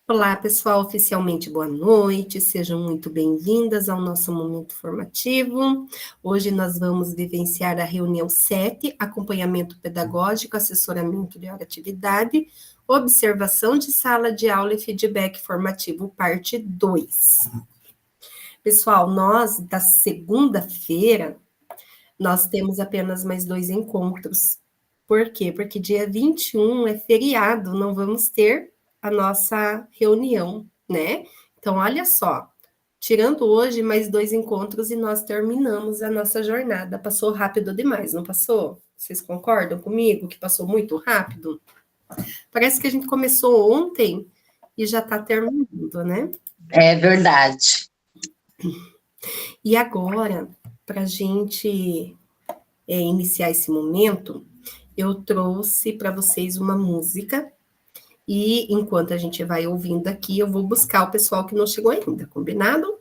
Olá, pessoal, oficialmente boa noite, sejam muito bem-vindas ao nosso momento formativo. Hoje nós vamos vivenciar a reunião 7, acompanhamento pedagógico, assessoramento de hora-atividade, observação de sala de aula e feedback formativo, parte 2. Pessoal, nós, da segunda-feira, nós temos apenas mais 2 encontros. Por quê? Porque dia 21 é feriado, não vamos ter a nossa reunião, né? Então, olha só, tirando hoje mais 2 encontros e nós terminamos a nossa jornada. Passou rápido demais, não passou? Vocês concordam comigo que passou muito rápido? Parece que a gente começou ontem e já está terminando, né? É verdade. E agora, para a gente iniciar esse momento, eu trouxe para vocês uma música e enquanto a gente vai ouvindo aqui, eu vou buscar o pessoal que não chegou ainda, combinado?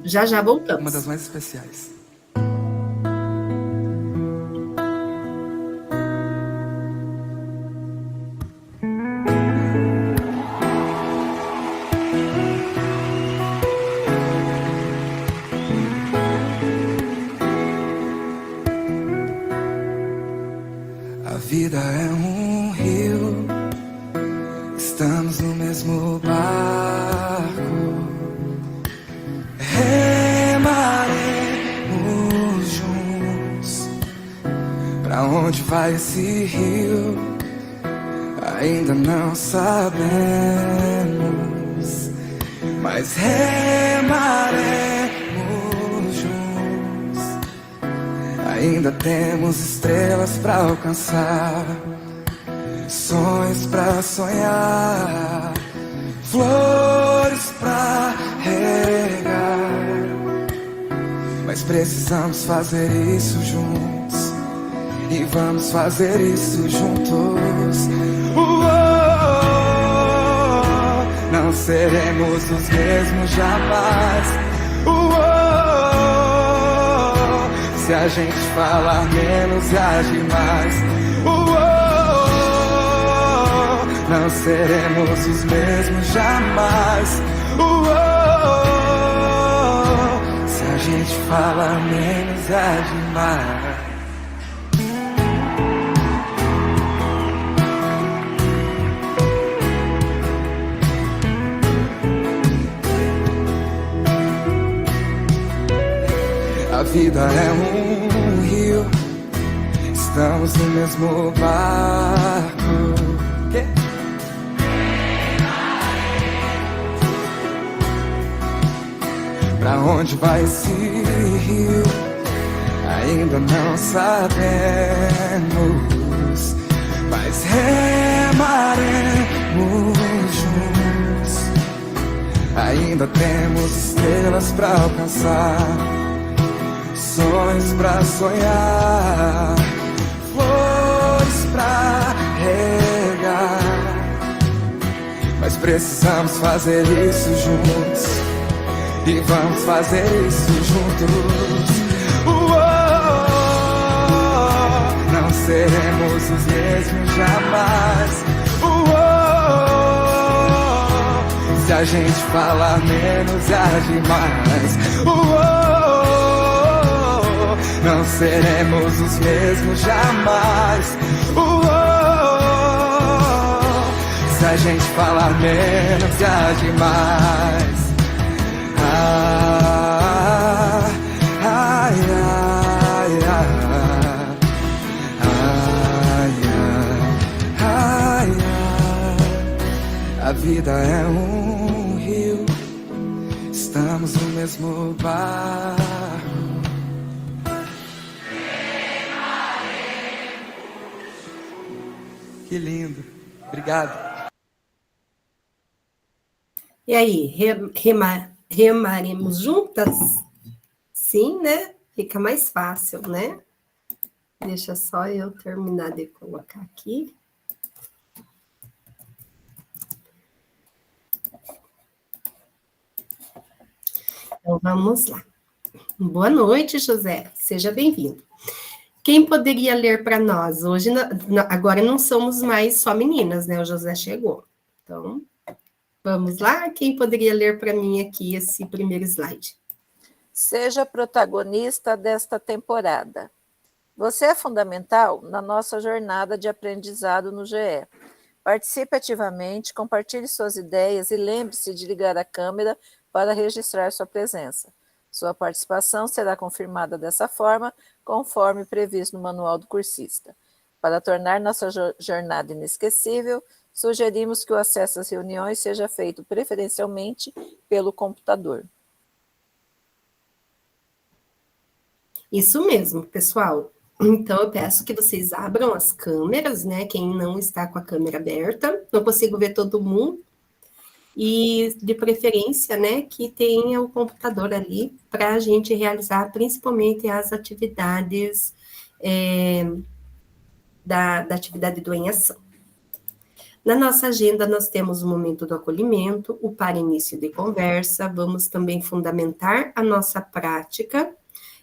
Já voltamos. Uma das mais especiais. A vida é um rio, estamos no mesmo barco. Remaremos juntos. Pra onde vai esse rio? Ainda não sabemos, mas remaremos juntos. Ainda temos estrelas pra alcançar, sonhos pra sonhar, flores pra regar. Mas precisamos fazer isso juntos, e vamos fazer isso juntos. Não seremos os mesmos jamais. Se a gente falar menos e agir mais. Não seremos os mesmos jamais. Se a gente falar menos e agir mais. A vida é um rio, estamos no mesmo barco. Pra onde vai esse rio? Ainda não sabemos, mas remaremos juntos. Ainda temos estrelas pra alcançar, sonhos pra sonhar, flores pra regar. Mas precisamos fazer isso juntos, e vamos fazer isso juntos. Não seremos os mesmos jamais. Se a gente falar menos e agir mais. Não seremos os mesmos jamais. Se a gente falar menos e agir mais. A vida é um rio, estamos no mesmo barco. Que lindo, obrigado. E aí, remaremos juntas? Sim, né? Fica mais fácil, né? Deixa só eu terminar de colocar aqui. Então, vamos lá. Boa noite, José. Seja bem-vindo. Quem poderia ler para nós? Hoje, agora não somos mais só meninas, né? O José chegou. Então, vamos lá? Quem poderia ler para mim aqui esse primeiro slide? Seja protagonista desta temporada. Você é fundamental na nossa jornada de aprendizado no GE. Participe ativamente, compartilhe suas ideias e lembre-se de ligar a câmera para registrar sua presença. Sua participação será confirmada dessa forma, conforme previsto no Manual do Cursista. Para tornar nossa jornada inesquecível, sugerimos que o acesso às reuniões seja feito preferencialmente pelo computador. Isso mesmo, pessoal. Então, eu peço que vocês abram as câmeras, né? Quem não está com a câmera aberta, não consigo ver todo mundo. E, de preferência, né, que tenha o computador ali para a gente realizar principalmente as atividades da atividade do em ação. Na nossa agenda, nós temos o momento do acolhimento, o para início de conversa, vamos também fundamentar a nossa prática,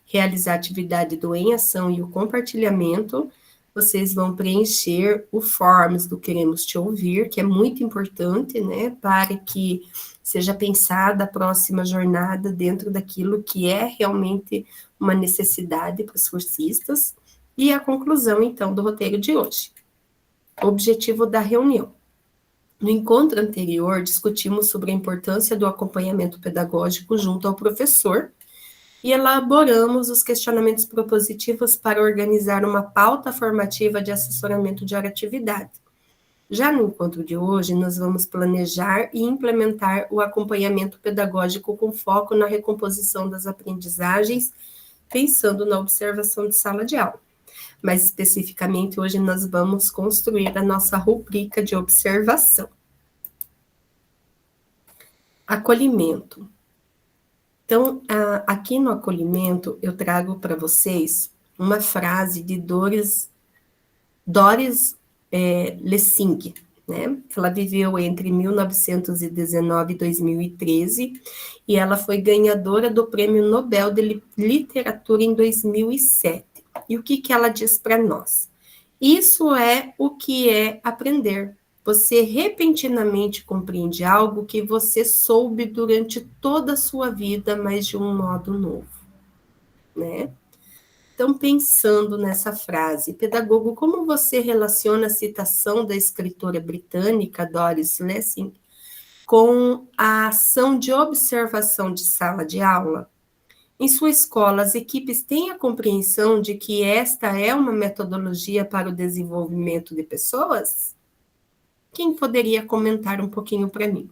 realizar a atividade do em ação e o compartilhamento. Vocês vão preencher o forms do Queremos Te Ouvir, que é muito importante, né, para que seja pensada a próxima jornada dentro daquilo que é realmente uma necessidade para os cursistas. E a conclusão, então, do roteiro de hoje. Objetivo da reunião. No encontro anterior, discutimos sobre a importância do acompanhamento pedagógico junto ao professor, e elaboramos os questionamentos propositivos para organizar uma pauta formativa de assessoramento de atividade. Já no encontro de hoje, nós vamos planejar e implementar o acompanhamento pedagógico com foco na recomposição das aprendizagens, pensando na observação de sala de aula. Mais especificamente, hoje nós vamos construir a nossa rubrica de observação. Acolhimento. Então, aqui no acolhimento, eu trago para vocês uma frase de Doris Lessing, né? Ela viveu entre 1919 e 2013, e ela foi ganhadora do Prêmio Nobel de Literatura em 2007. E o que ela diz para nós? Isso é o que é aprender. Você repentinamente compreende algo que você soube durante toda a sua vida, mas de um modo novo, né? Então, pensando nessa frase, pedagogo, como você relaciona a citação da escritora britânica Doris Lessing com a ação de observação de sala de aula? Em sua escola, as equipes têm a compreensão de que esta é uma metodologia para o desenvolvimento de pessoas? Quem poderia comentar um pouquinho para mim?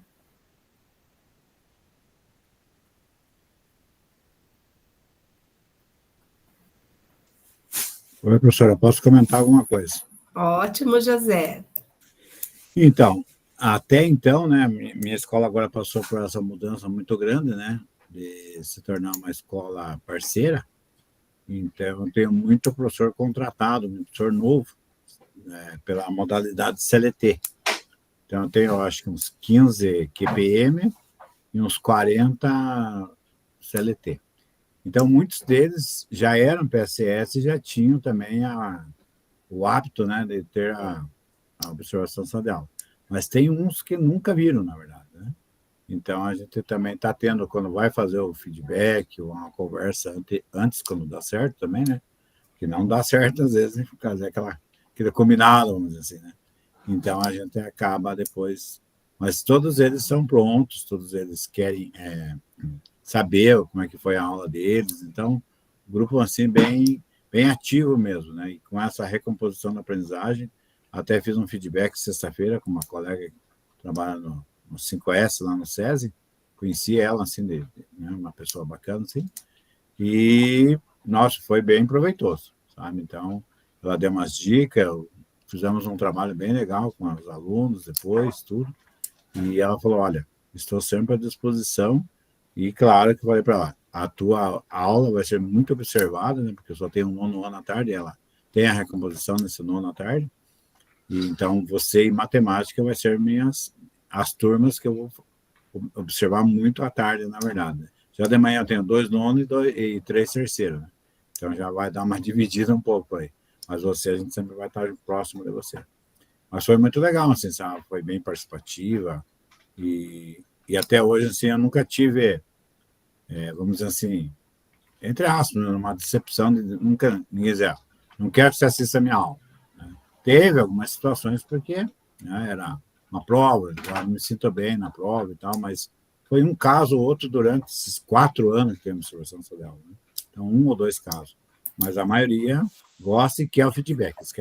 Oi, professora, posso comentar alguma coisa? Ótimo, José. Então, até então, né, minha escola agora passou por essa mudança muito grande, né, de se tornar uma escola parceira. Então, eu tenho muito professor contratado, muito professor novo, né, pela modalidade CLT. Então, eu tenho, acho que uns 15 QPM e uns 40 CLT. Então, muitos deles já eram PSS e já tinham também o hábito, né, de ter a observação sala de aula. Mas tem uns que nunca viram, na verdade, né? Então, a gente também está tendo, quando vai fazer o feedback ou uma conversa antes, quando dá certo também, né? Que não dá certo, às vezes, por causa daquele combinado, vamos dizer assim, né? Então, a gente acaba depois... Mas todos eles são prontos, todos eles querem saber como é que foi a aula deles. Então, o grupo, assim, bem ativo mesmo, né? E com essa recomposição da aprendizagem, até fiz um feedback sexta-feira com uma colega que trabalha no 5S, lá no SESI. Conheci ela, assim, né? Uma pessoa bacana, assim. E, nossa, foi bem proveitoso, sabe? Então, ela deu umas dicas, fizemos um trabalho bem legal com os alunos depois, tudo. E ela falou, olha, estou sempre à disposição. E, claro, que eu falei para ela, a tua aula vai ser muito observada, né? Porque eu só tenho um nono ano à tarde, ela tem a recomposição nesse nono à tarde. E, então, você e matemática vai ser as turmas que eu vou observar muito à tarde, na verdade. Já de manhã eu tenho 2 nonos e 3 terceiros, né? Então já vai dar uma dividida um pouco aí. Mas você, a gente sempre vai estar próximo de você. Mas foi muito legal, assim, sabe? Foi bem participativa. E até hoje, assim, eu nunca tive, vamos dizer assim, entre aspas, uma decepção de nunca ninguém dizer, não quero que você assista a minha aula. Né? Teve algumas situações porque, né, era uma prova, eu me sinto bem na prova e tal, mas foi um caso ou outro durante esses 4 anos que tem observação social. Né? Então, 1 ou 2 casos. Mas a maioria gosta e quer o feedback. Eles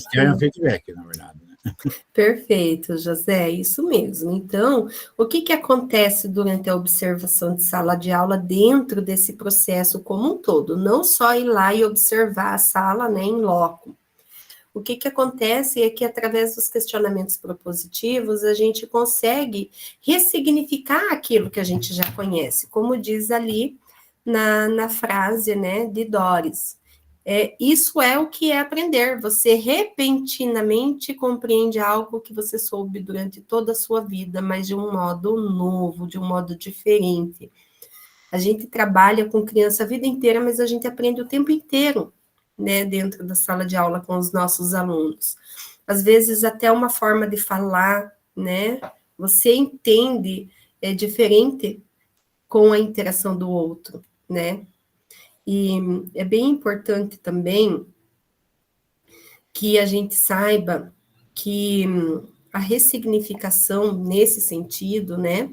querem o feedback, na verdade. Né? Perfeito, José, isso mesmo. Então, o que acontece durante a observação de sala de aula dentro desse processo como um todo? Não só ir lá e observar a sala, né, em loco. O que acontece é que, através dos questionamentos propositivos, a gente consegue ressignificar aquilo que a gente já conhece, como diz ali na frase, né, de Doris. Isso é o que é aprender. Você repentinamente compreende algo que você soube durante toda a sua vida, mas de um modo novo, de um modo diferente. A gente trabalha com criança a vida inteira, mas a gente aprende o tempo inteiro, né, dentro da sala de aula com os nossos alunos. Às vezes até uma forma de falar, né, você entende diferente com a interação do outro, né? E é bem importante também que a gente saiba que a ressignificação nesse sentido, né,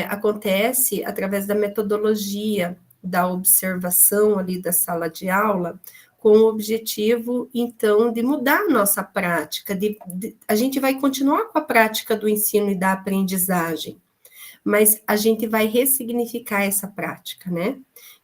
acontece através da metodologia da observação ali da sala de aula, com o objetivo, então, de mudar a nossa prática, a gente vai continuar com a prática do ensino e da aprendizagem, mas a gente vai ressignificar essa prática, né?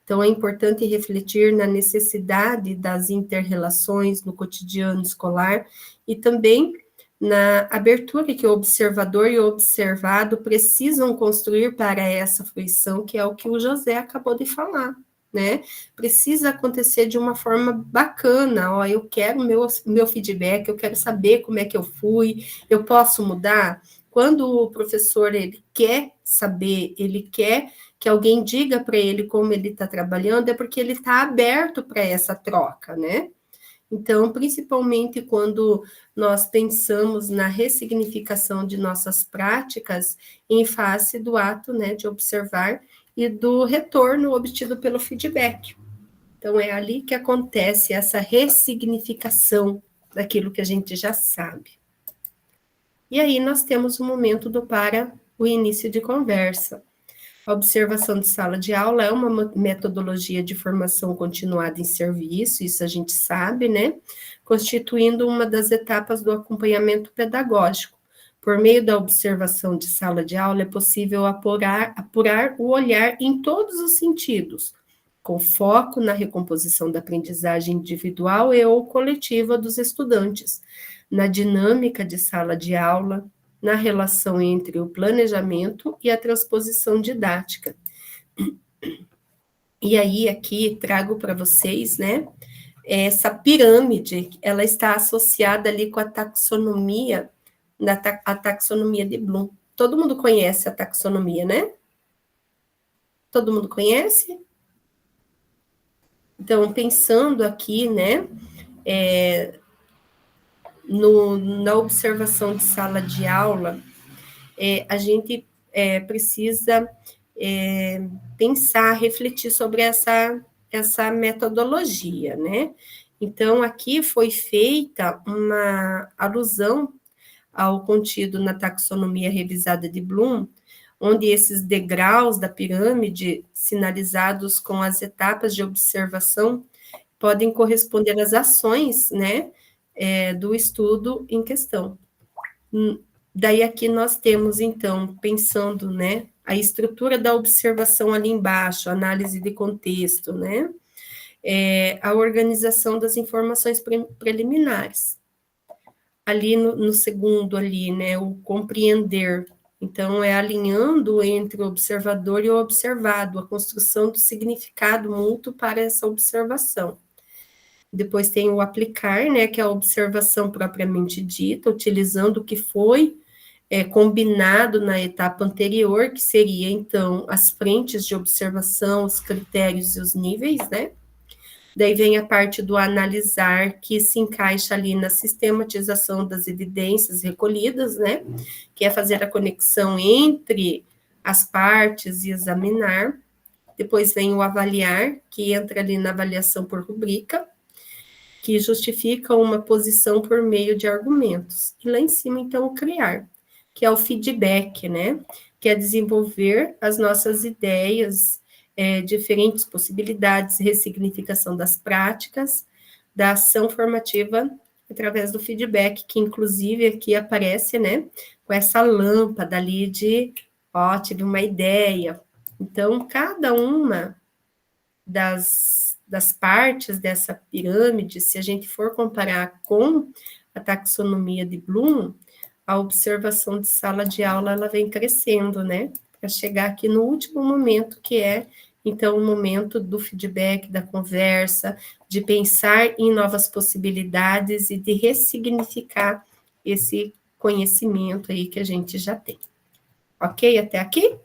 Então, é importante refletir na necessidade das inter-relações no cotidiano escolar e também na abertura que o observador e o observado precisam construir para essa fruição, que é o que o José acabou de falar, né? Precisa acontecer de uma forma bacana, eu quero meu feedback, eu quero saber como é que eu fui, eu posso mudar? Quando o professor, ele quer saber, ele quer que alguém diga para ele como ele está trabalhando, é porque ele está aberto para essa troca, né? Então, principalmente quando nós pensamos na ressignificação de nossas práticas em face do ato, né, de observar e do retorno obtido pelo feedback. Então, é ali que acontece essa ressignificação daquilo que a gente já sabe. E aí nós temos o momento para o início de conversa. A observação de sala de aula é uma metodologia de formação continuada em serviço, isso a gente sabe, né? Constituindo uma das etapas do acompanhamento pedagógico. Por meio da observação de sala de aula, é possível apurar o olhar em todos os sentidos, com foco na recomposição da aprendizagem individual e ou coletiva dos estudantes, na dinâmica de sala de aula, na relação entre o planejamento e a transposição didática. E aí, aqui, trago para vocês, né, essa pirâmide, ela está associada ali com a taxonomia, a taxonomia de Bloom. Todo mundo conhece a taxonomia, né? Todo mundo conhece? Então, pensando aqui, né, na observação de sala de aula, a gente precisa pensar, refletir sobre essa metodologia, né? Então, aqui foi feita uma alusão ao contido na taxonomia revisada de Bloom, onde esses degraus da pirâmide, sinalizados com as etapas de observação, podem corresponder às ações, né, do estudo em questão. Daí aqui nós temos, então, pensando, né, a estrutura da observação ali embaixo, análise de contexto, né, a organização das informações preliminares. Ali no segundo ali, né, o compreender. Então, alinhando entre o observador e o observado, a construção do significado mútuo para essa observação. Depois tem o aplicar, né, que é a observação propriamente dita, utilizando o que foi combinado na etapa anterior, que seria, então, as frentes de observação, os critérios e os níveis, né? Daí vem a parte do analisar, que se encaixa ali na sistematização das evidências recolhidas, né? Que é fazer a conexão entre as partes e examinar. Depois vem o avaliar, que entra ali na avaliação por rubrica, que justifica uma posição por meio de argumentos. E lá em cima, então, o criar, que é o feedback, né? Que é desenvolver as nossas ideias, diferentes possibilidades, ressignificação das práticas, da ação formativa, através do feedback, que inclusive aqui aparece, né? Com essa lâmpada ali de, ó, tive uma ideia. Então, cada uma das partes dessa pirâmide, se a gente for comparar com a taxonomia de Bloom, a observação de sala de aula, ela vem crescendo, né? Para chegar aqui no último momento, que é, então, o momento do feedback, da conversa, de pensar em novas possibilidades e de ressignificar esse conhecimento aí que a gente já tem. Ok? Até aqui?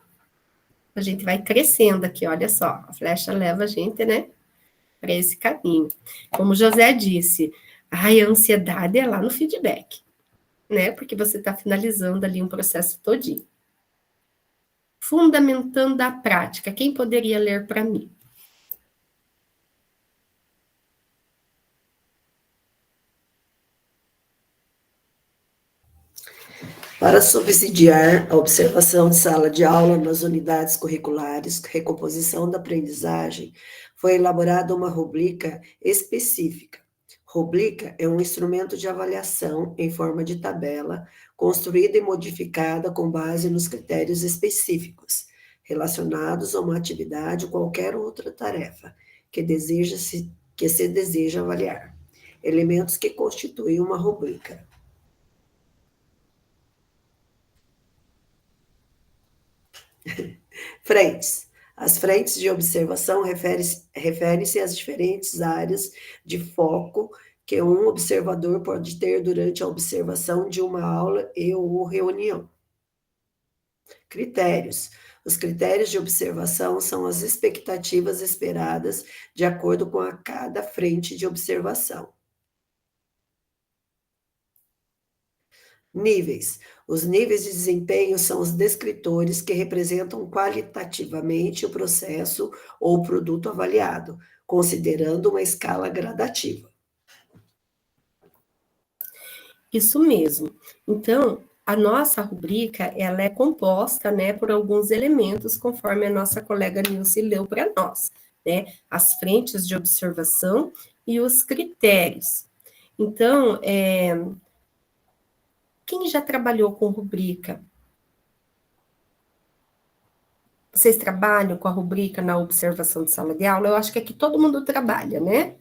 A gente vai crescendo aqui, olha só, a flecha leva a gente, né, para esse caminho. Como José disse, a ansiedade é lá no feedback, né, porque você está finalizando ali um processo todinho. Fundamentando a prática, quem poderia ler para mim? Para subsidiar a observação de sala de aula nas unidades curriculares, recomposição da aprendizagem, foi elaborada uma rubrica específica. Rubrica é um instrumento de avaliação em forma de tabela, construída e modificada com base nos critérios específicos, relacionados a uma atividade ou qualquer outra tarefa que se deseja avaliar. Elementos que constituem uma rubrica. Frentes. As frentes de observação referem-se às diferentes áreas de foco que um observador pode ter durante a observação de uma aula ou reunião. Critérios. Os critérios de observação são as expectativas esperadas de acordo com cada frente de observação. Níveis. Os níveis de desempenho são os descritores que representam qualitativamente o processo ou produto avaliado, considerando uma escala gradativa. Isso mesmo. Então, a nossa rubrica, ela é composta, né, por alguns elementos, conforme a nossa colega Nilce leu para nós, né? As frentes de observação e os critérios. Então, quem já trabalhou com rubrica? Vocês trabalham com a rubrica na observação de sala de aula? Eu acho que aqui todo mundo trabalha, né?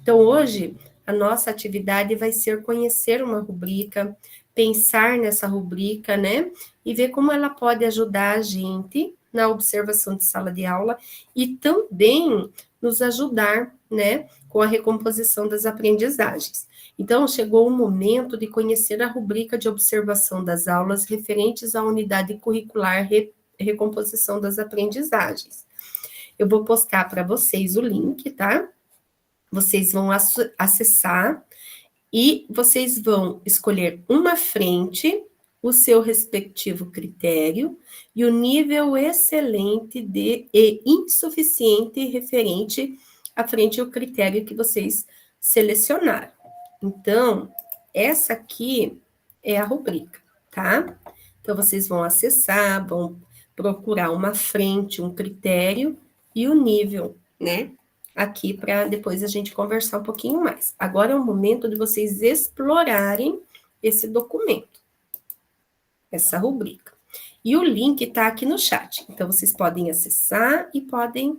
Então, hoje, a nossa atividade vai ser conhecer uma rubrica, pensar nessa rubrica, né? E ver como ela pode ajudar a gente na observação de sala de aula e também nos ajudar, né, com a recomposição das aprendizagens. Então, chegou o momento de conhecer a rubrica de observação das aulas referentes à unidade curricular recomposição das aprendizagens. Eu vou postar para vocês o link, tá? Vocês vão acessar e vocês vão escolher uma frente, o seu respectivo critério e o nível excelente e insuficiente referente à frente ao critério que vocês selecionaram. Então, essa aqui é a rubrica, tá? Então, vocês vão acessar, vão procurar uma frente, um critério e o nível, né? Aqui para depois a gente conversar um pouquinho mais. Agora é o momento de vocês explorarem esse documento, essa rubrica. E o link está aqui no chat. Então, vocês podem acessar e podem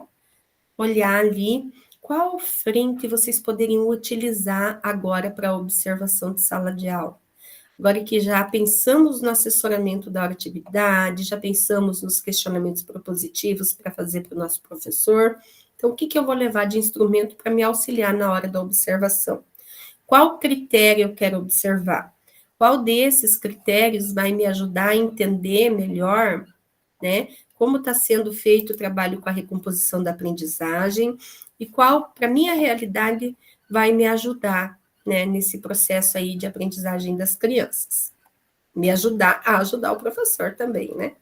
olhar ali qual frente vocês poderiam utilizar agora para a observação de sala de aula. Agora que já pensamos no assessoramento da atividade, já pensamos nos questionamentos propositivos para fazer para o nosso professor. Então, o que eu vou levar de instrumento para me auxiliar na hora da observação? Qual critério eu quero observar? Qual desses critérios vai me ajudar a entender melhor, né, como está sendo feito o trabalho com a recomposição da aprendizagem e qual, para mim, a realidade vai me ajudar, né, nesse processo aí de aprendizagem das crianças. Me ajudar a ajudar o professor também, né?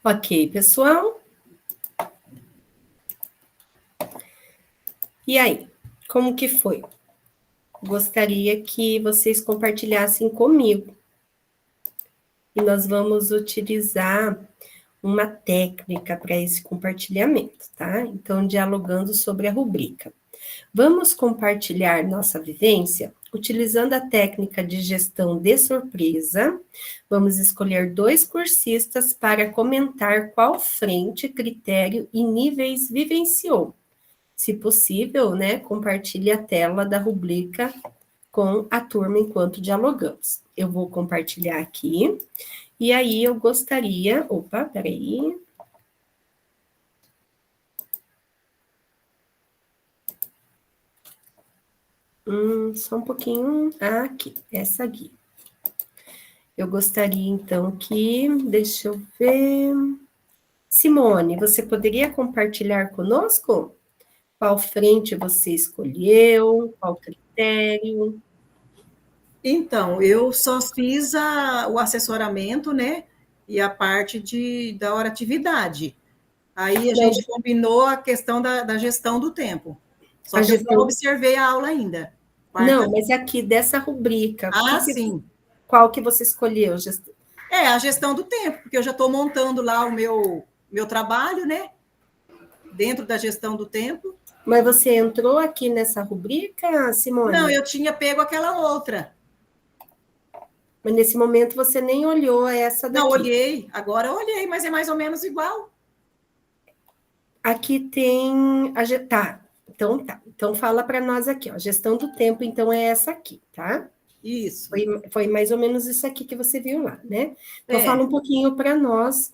Ok, pessoal? E aí, como que foi? Gostaria que vocês compartilhassem comigo. E nós vamos utilizar uma técnica para esse compartilhamento, tá? Então, dialogando sobre a rubrica. Vamos compartilhar nossa vivência utilizando a técnica de gestão de surpresa. Vamos escolher 2 cursistas para comentar qual frente, critério e níveis vivenciou. Se possível, né, compartilhe a tela da rubrica com a turma enquanto dialogamos. Eu vou compartilhar aqui, e aí eu gostaria... Opa, peraí. Só um pouquinho. Aqui, essa aqui. Eu gostaria, então, que... Deixa eu ver... Simone, você poderia compartilhar conosco? Qual frente você escolheu? Qual critério? Então, eu só fiz o assessoramento, né? E a parte da oratividade. Aí a gente combinou a questão da gestão do tempo. Só que eu não observei a aula ainda. Não, mas aqui dessa rubrica. Sim. Qual que você escolheu? A gestão do tempo, porque eu já estou montando lá o meu trabalho, né? Dentro da gestão do tempo. Mas você entrou aqui nessa rubrica, Simone? Não, eu tinha pego aquela outra. Mas nesse momento você nem olhou essa daqui. Não, olhei. Agora eu olhei, mas é mais ou menos igual. Aqui tem... Tá. Então tá. Então fala para nós aqui, ó. Gestão do tempo, então é essa aqui, tá? Isso. Foi mais ou menos isso aqui que você viu lá, né? Então É. fala um pouquinho para nós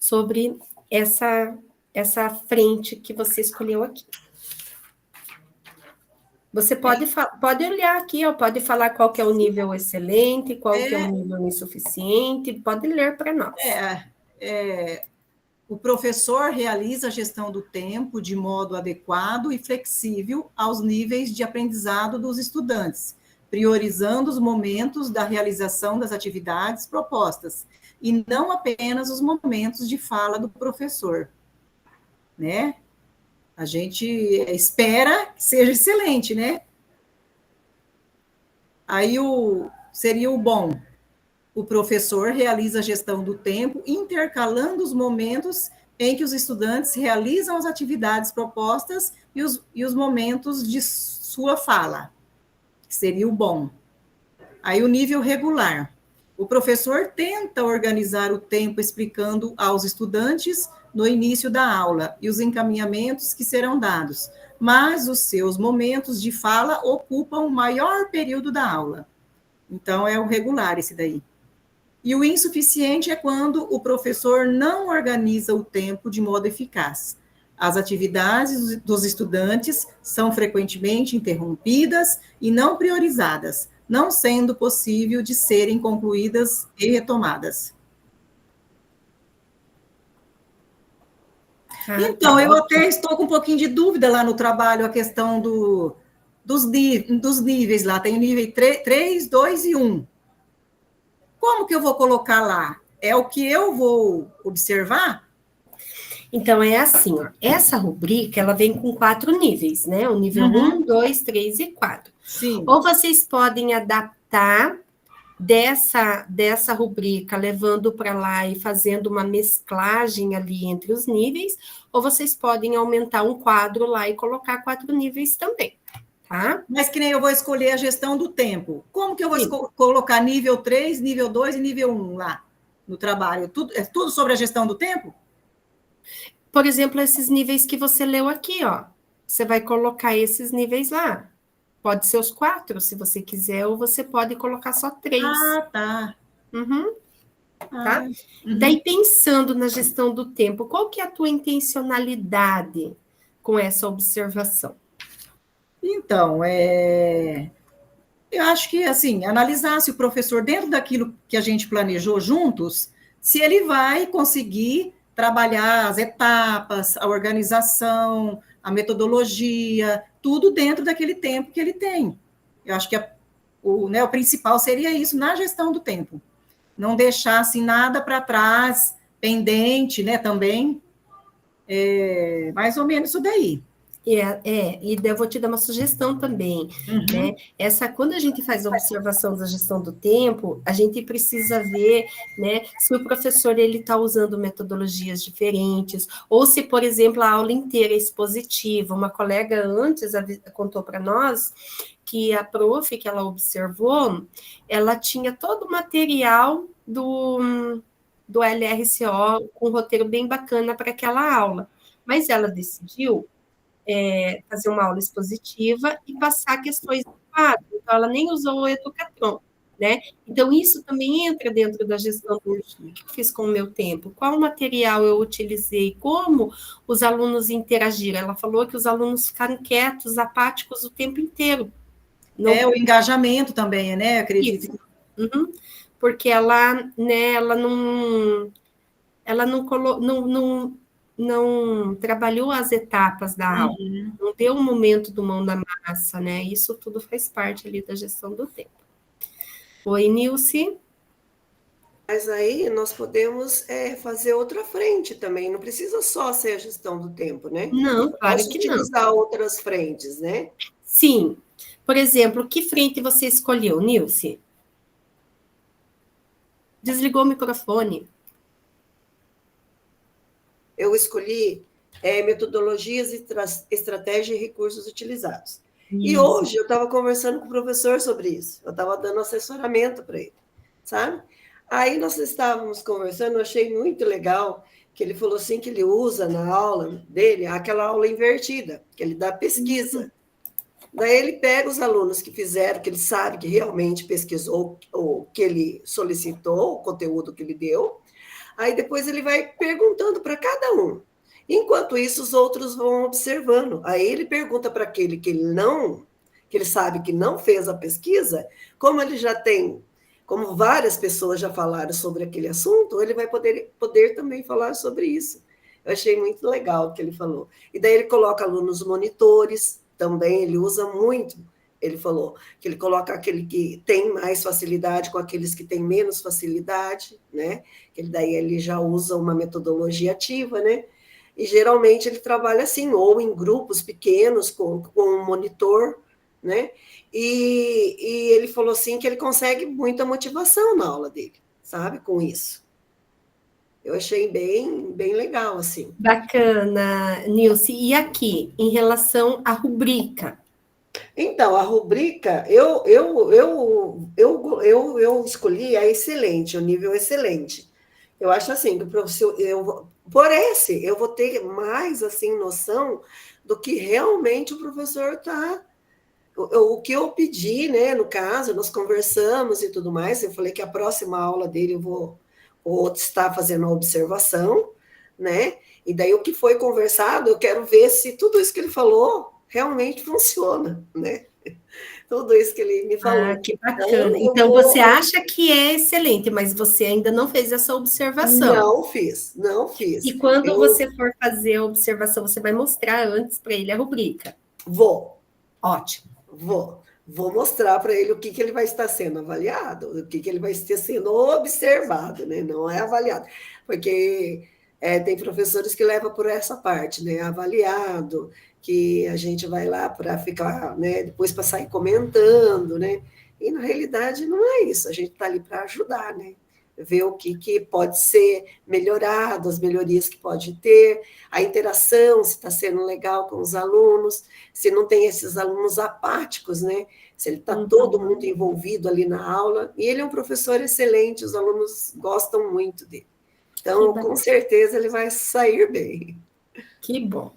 sobre essa frente que você escolheu aqui. Você pode olhar aqui, ó, pode falar qual que é o nível excelente, qual que é o nível insuficiente, pode ler para nós. O professor realiza a gestão do tempo de modo adequado e flexível aos níveis de aprendizado dos estudantes, priorizando os momentos da realização das atividades propostas, e não apenas os momentos de fala do professor, né? A gente espera que seja excelente, né? Aí seria o bom. O professor realiza a gestão do tempo, intercalando os momentos em que os estudantes realizam as atividades propostas e os momentos de sua fala, que seria o bom. Aí o nível regular. O professor tenta organizar o tempo explicando aos estudantes no início da aula e os encaminhamentos que serão dados, mas os seus momentos de fala ocupam o maior período da aula. Então, é o regular esse daí. E o insuficiente é quando o professor não organiza o tempo de modo eficaz. As atividades dos estudantes são frequentemente interrompidas e não priorizadas, não sendo possível de serem concluídas e retomadas. Então, eu até estou com um pouquinho de dúvida lá no trabalho, a questão dos níveis lá. Tem o nível 3, 2 e 1. Como que eu vou colocar lá? É o que eu vou observar? Então, é assim, ó. Essa rubrica, ela vem com 4 níveis, né? O nível 1, 2, 3 e 4. Sim. Ou vocês podem adaptar dessa rubrica, levando para lá e fazendo uma mesclagem ali entre os níveis, ou vocês podem aumentar um quadro lá e colocar 4 níveis também, tá? Mas que nem eu vou escolher a gestão do tempo. Como que eu vou colocar nível 3, nível 2 e nível 1 lá no trabalho? É tudo sobre a gestão do tempo? Por exemplo, esses níveis que você leu aqui, ó. Você vai colocar esses níveis lá. Pode ser os 4, se você quiser, ou você pode colocar só 3. Ah, tá. Tá? Daí, pensando na gestão do tempo, qual que é a tua intencionalidade com essa observação? Então, eu acho que, assim, analisar se o professor, dentro daquilo que a gente planejou juntos, se ele vai conseguir trabalhar as etapas, a organização, a metodologia, tudo dentro daquele tempo que ele tem. Eu acho que o principal seria isso na gestão do tempo. Não deixar, assim, nada para trás, pendente, né, também. Mais ou menos isso daí. E daí eu vou te dar uma sugestão também, né? Quando a gente faz a observação da gestão do tempo, a gente precisa ver, né, se o professor ele está usando metodologias diferentes, ou se, por exemplo, a aula inteira é expositiva. Uma colega antes contou para nós que a prof que ela observou, ela tinha todo o material do LRCO com um roteiro bem bacana para aquela aula, mas ela decidiu fazer uma aula expositiva e passar questões do quadro. Então, ela nem usou o Educatron, né? Então, isso também entra dentro da gestão do que eu fiz com o meu tempo. Qual material eu utilizei? Como os alunos interagiram? Ela falou que os alunos ficaram quietos, apáticos o tempo inteiro. O engajamento também, né? Acredito. Porque ela não trabalhou as etapas da aula, não deu um momento do mão na massa, né? Isso tudo faz parte ali da gestão do tempo. Oi, Nilce. Mas aí nós podemos fazer outra frente também, não precisa só ser a gestão do tempo, né? Não, claro Posso que não. utilizar outras frentes, né? Sim. Por exemplo, que frente você escolheu, Nilce? Desligou o microfone. Eu escolhi metodologias, estratégia e recursos utilizados. Isso. E hoje eu estava conversando com o professor sobre isso. Eu estava dando assessoramento para ele, sabe? Aí nós estávamos conversando, eu achei muito legal que ele falou assim que ele usa na aula dele aquela aula invertida, que ele dá pesquisa. Daí ele pega os alunos que fizeram, que ele sabe que realmente pesquisou o que ele solicitou, o conteúdo que ele deu, aí depois ele vai perguntando para cada um. Enquanto isso, os outros vão observando. Aí ele pergunta para aquele que ele sabe que não fez a pesquisa, como ele já tem, como várias pessoas já falaram sobre aquele assunto, ele vai poder também falar sobre isso. Eu achei muito legal o que ele falou. E daí ele coloca alunos monitores, também ele usa muito. Ele falou que ele coloca aquele que tem mais facilidade com aqueles que têm menos facilidade, né? Daí ele já usa uma metodologia ativa, né? E geralmente ele trabalha assim, ou em grupos pequenos, com um monitor, né? E ele falou assim que ele consegue muita motivação na aula dele, sabe? Com isso. Eu achei bem legal, assim. Bacana, Nilce. E aqui, em relação à rubrica? Então, a rubrica, eu escolhi a excelente, o nível excelente. Eu acho assim, que o professor, eu vou ter mais assim noção do que realmente o professor está. O que eu pedi, né? No caso, nós conversamos e tudo mais. Eu falei que a próxima aula dele eu vou estar fazendo a observação, né? E daí o que foi conversado, eu quero ver se tudo isso que ele falou realmente funciona, né? Tudo isso que ele me falou. Ah, que bacana. Então, você acha que é excelente, mas você ainda não fez essa observação. Não fiz. E quando você for fazer a observação, você vai mostrar antes para ele a rubrica? Vou. Ótimo. Vou mostrar para ele o que ele vai estar sendo avaliado, o que ele vai estar sendo observado, né? Não é avaliado. Porque tem professores que levam por essa parte, né? Avaliado, que a gente vai lá para ficar, né? Depois para sair comentando, né? E na realidade não é isso, a gente está ali para ajudar, né? Ver o que pode ser melhorado, as melhorias que pode ter, a interação, se está sendo legal com os alunos, se não tem esses alunos apáticos, né? Se ele está todo mundo envolvido ali na aula. E ele é um professor excelente, os alunos gostam muito dele. Então, com certeza, ele vai sair bem. Que bom.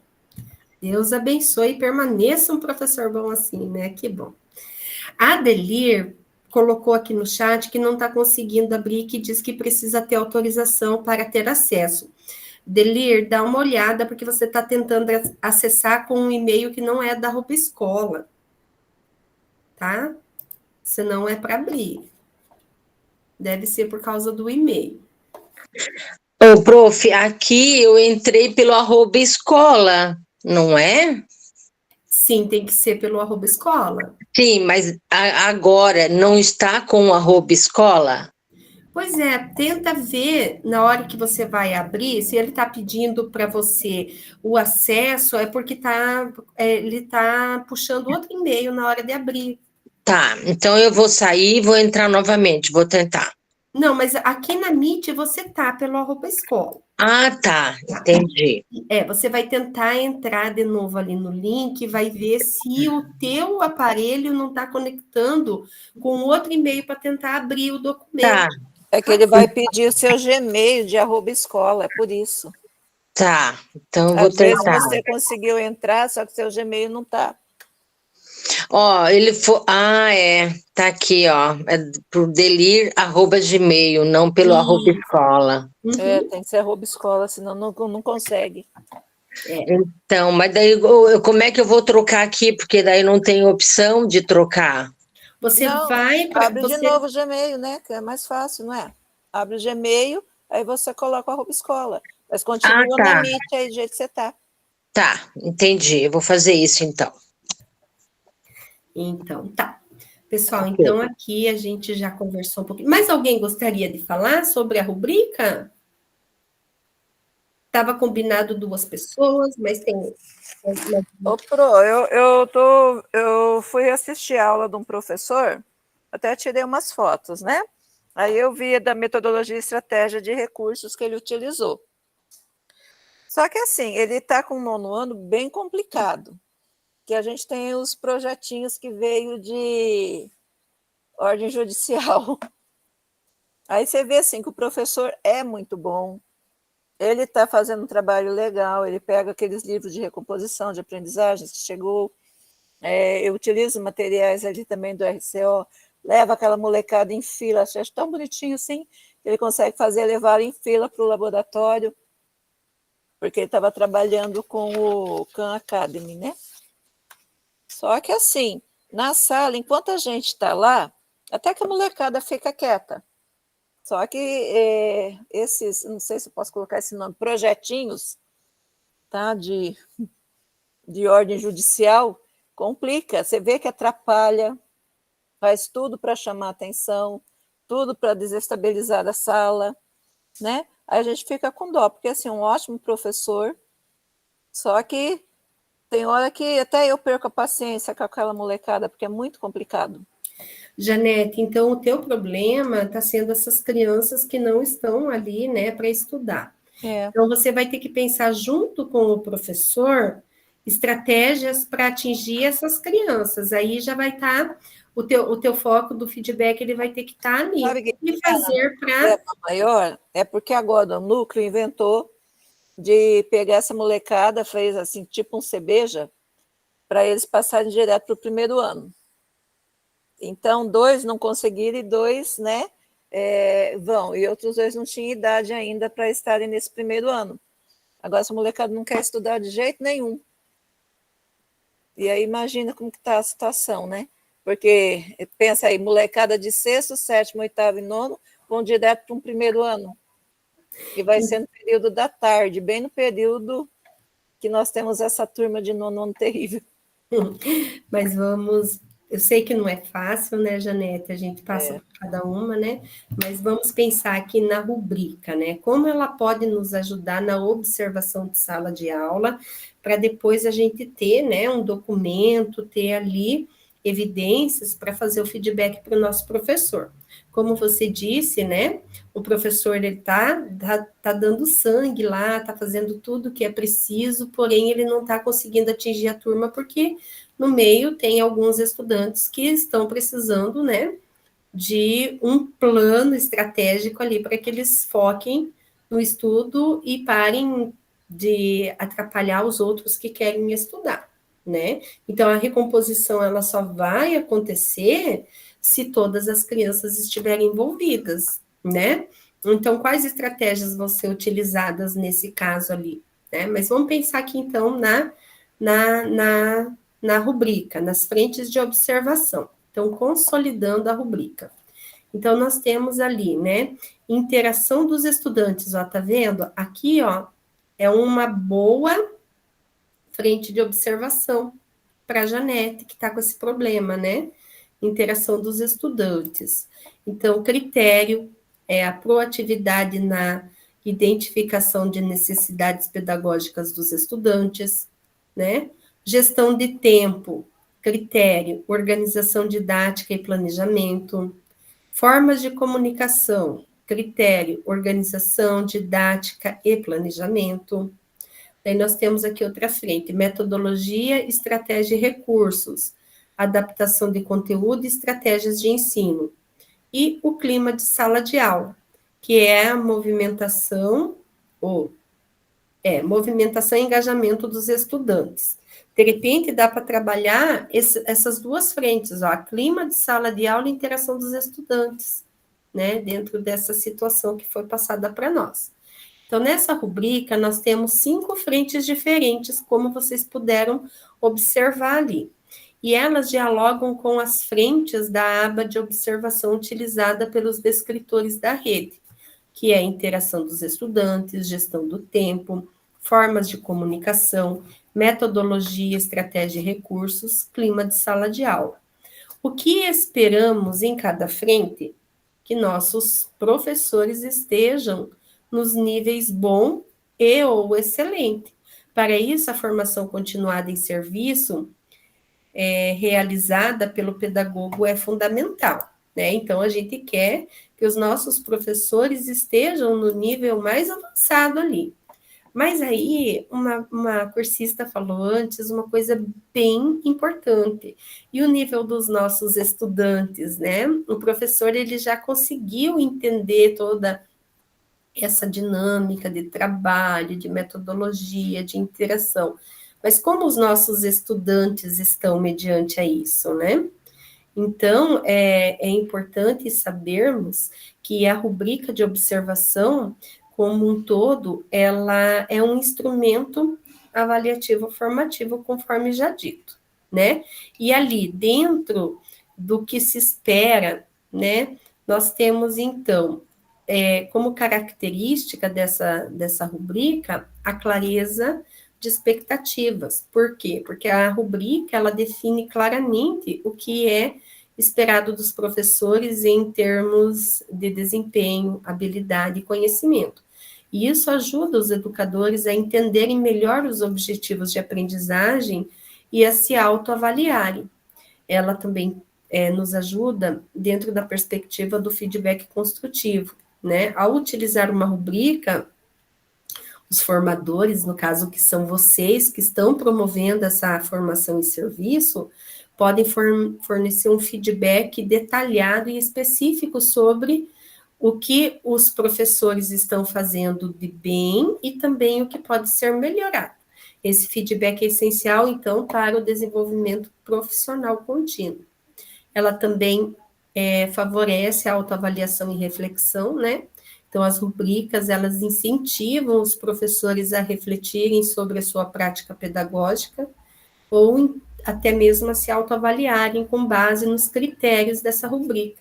Deus abençoe e permaneça um professor bom assim, né? Que bom. A Adelir colocou aqui no chat que não está conseguindo abrir, que diz que precisa ter autorização para ter acesso. Delir, dá uma olhada, porque você está tentando acessar com um e-mail que não é da Roupa Escola, tá? Senão é para abrir. Deve ser por causa do e-mail. Ô, prof, aqui eu entrei pelo @escola, não é? Sim, tem que ser pelo @escola. Sim, mas agora não está com o @escola? Pois é, tenta ver na hora que você vai abrir, se ele está pedindo para você o acesso, é porque ele está puxando outro e-mail na hora de abrir. Tá, então eu vou sair e vou entrar novamente, vou tentar. Não, mas aqui na Meet você tá pelo @escola. Ah, tá, entendi. Você vai tentar entrar de novo ali no link, vai ver se o teu aparelho não está conectando com outro e-mail para tentar abrir o documento. Tá. É que ele vai pedir o seu Gmail de @escola, é por isso. Tá, então eu vou Às vezes tentar. você conseguiu entrar, só que seu Gmail não está. Ó, ele foi. Tá aqui, ó. É pro delir@gmail, não pelo @escola. Tem que ser @escola, senão não consegue. Então, mas daí como é que eu vou trocar aqui? Porque daí não tem opção de trocar. Você vai para. Abre de novo o Gmail, né? Que é mais fácil, não é? Abre o Gmail, aí você coloca o @escola. Mas continua na Meet aí do jeito que você está. Tá, entendi. Eu vou fazer isso então. Então, tá. Pessoal, então aqui a gente já conversou um pouquinho. Mais alguém gostaria de falar sobre a rubrica? Estava combinado 2 pessoas, mas tem. Ô, Pro, eu fui assistir a aula de um professor, até tirei umas fotos, né? Aí eu vi da metodologia e estratégia de recursos que ele utilizou. Só que assim, ele está com o 9º ano bem complicado, que a gente tem os projetinhos que veio de ordem judicial. Aí você vê assim que o professor é muito bom, ele está fazendo um trabalho legal, ele pega aqueles livros de recomposição, de aprendizagens que chegou, eu utilizo materiais ali também do RCO, leva aquela molecada em fila, acho tão bonitinho assim, que ele consegue levar em fila para o laboratório, porque ele estava trabalhando com o Khan Academy, né? Só que assim, na sala, enquanto a gente está lá, até que a molecada fica quieta. Só que esses, não sei se eu posso colocar esse nome, projetinhos, tá, de ordem judicial, complica. Você vê que atrapalha, faz tudo para chamar atenção, tudo para desestabilizar a sala, né? Aí a gente fica com dó, porque assim, um ótimo professor, só que tem hora que até eu perco a paciência com aquela molecada, porque é muito complicado. Janete, então o teu problema está sendo essas crianças que não estão ali, né, para estudar. Então você vai ter que pensar junto com o professor estratégias para atingir essas crianças. Aí já vai estar o teu foco do feedback, ele vai ter que estar ali. Sabe que e fazer para maior é porque agora o núcleo inventou de pegar essa molecada, fez assim, tipo um CBJA, para eles passarem direto para o primeiro ano. Então, 2 não conseguiram e 2, né, vão. E outros 2 não tinham idade ainda para estarem nesse primeiro ano. Agora, essa molecada não quer estudar de jeito nenhum. E aí, imagina como que está a situação, né? Porque, pensa aí, molecada de 6º, 7º, 8º e 9º vão direto para um primeiro ano. E vai ser no período da tarde, bem no período que nós temos essa turma de 9º ano terrível. Mas vamos... Eu sei que não é fácil, né, Janete? A gente passa por cada uma, né? Mas vamos pensar aqui na rubrica, né? Como ela pode nos ajudar na observação de sala de aula, para depois a gente ter, né, um documento, ter ali evidências para fazer o feedback para o nosso professor. Como você disse, né? O professor, ele tá dando sangue lá, tá fazendo tudo o que é preciso, porém ele não está conseguindo atingir a turma porque no meio tem alguns estudantes que estão precisando, né, de um plano estratégico ali para que eles foquem no estudo e parem de atrapalhar os outros que querem estudar, né? Então, a recomposição, ela só vai acontecer se todas as crianças estiverem envolvidas, né? Então, quais estratégias vão ser utilizadas nesse caso ali, né? Mas vamos pensar aqui, então, na rubrica, nas frentes de observação. Então, consolidando a rubrica. Então, nós temos ali, né, interação dos estudantes, ó, tá vendo? Aqui, ó, é uma boa frente de observação para a Janete, que está com esse problema, né? Interação dos estudantes. Então, critério é a proatividade na identificação de necessidades pedagógicas dos estudantes, né? Gestão de tempo, critério, organização didática e planejamento. Formas de comunicação, critério, organização, didática e planejamento. Daí nós temos aqui outra frente, metodologia, estratégia e recursos, adaptação de conteúdo e estratégias de ensino. E o clima de sala de aula, que é a movimentação, movimentação e engajamento dos estudantes. De repente, dá para trabalhar essas duas frentes, ó, clima de sala de aula e interação dos estudantes, né, dentro dessa situação que foi passada para nós. Então, nessa rubrica, nós temos 5 frentes diferentes, como vocês puderam observar ali. E elas dialogam com as frentes da aba de observação utilizada pelos descritores da rede, que é a interação dos estudantes, gestão do tempo, formas de comunicação, metodologia, estratégia e recursos, clima de sala de aula. O que esperamos em cada frente? Que nossos professores estejam nos níveis bom e ou excelente. Para isso, a formação continuada em serviço realizada pelo pedagogo é fundamental, né? Então, a gente quer que os nossos professores estejam no nível mais avançado ali. Mas aí, uma cursista falou antes uma coisa bem importante, e o nível dos nossos estudantes, né? O professor, ele já conseguiu entender toda essa dinâmica de trabalho, de metodologia, de interação. Mas como os nossos estudantes estão mediante a isso, né? Então, é importante sabermos que a rubrica de observação, como um todo, ela é um instrumento avaliativo formativo, conforme já dito, né? E ali, dentro do que se espera, né, nós temos, então, como característica dessa rubrica, a clareza de expectativas. Por quê? Porque a rubrica, ela define claramente o que é esperado dos professores em termos de desempenho, habilidade e conhecimento. E isso ajuda os educadores a entenderem melhor os objetivos de aprendizagem e a se autoavaliarem. Ela também nos ajuda dentro da perspectiva do feedback construtivo, né? Ao utilizar uma rubrica, os formadores, no caso que são vocês que estão promovendo essa formação e serviço, podem fornecer um feedback detalhado e específico sobre o que os professores estão fazendo de bem e também o que pode ser melhorado. Esse feedback é essencial, então, para o desenvolvimento profissional contínuo. Ela também favorece a autoavaliação e reflexão, né? Então, as rubricas, elas incentivam os professores a refletirem sobre a sua prática pedagógica ou até mesmo a se autoavaliarem com base nos critérios dessa rubrica.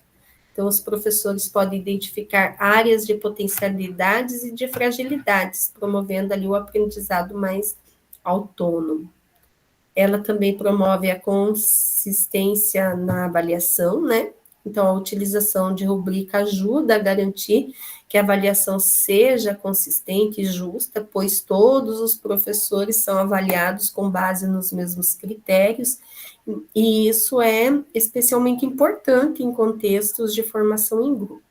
Então, os professores podem identificar áreas de potencialidades e de fragilidades, promovendo ali o aprendizado mais autônomo. Ela também promove a consistência na avaliação, né? Então, a utilização de rubrica ajuda a garantir que a avaliação seja consistente e justa, pois todos os professores são avaliados com base nos mesmos critérios, e isso é especialmente importante em contextos de formação em grupo.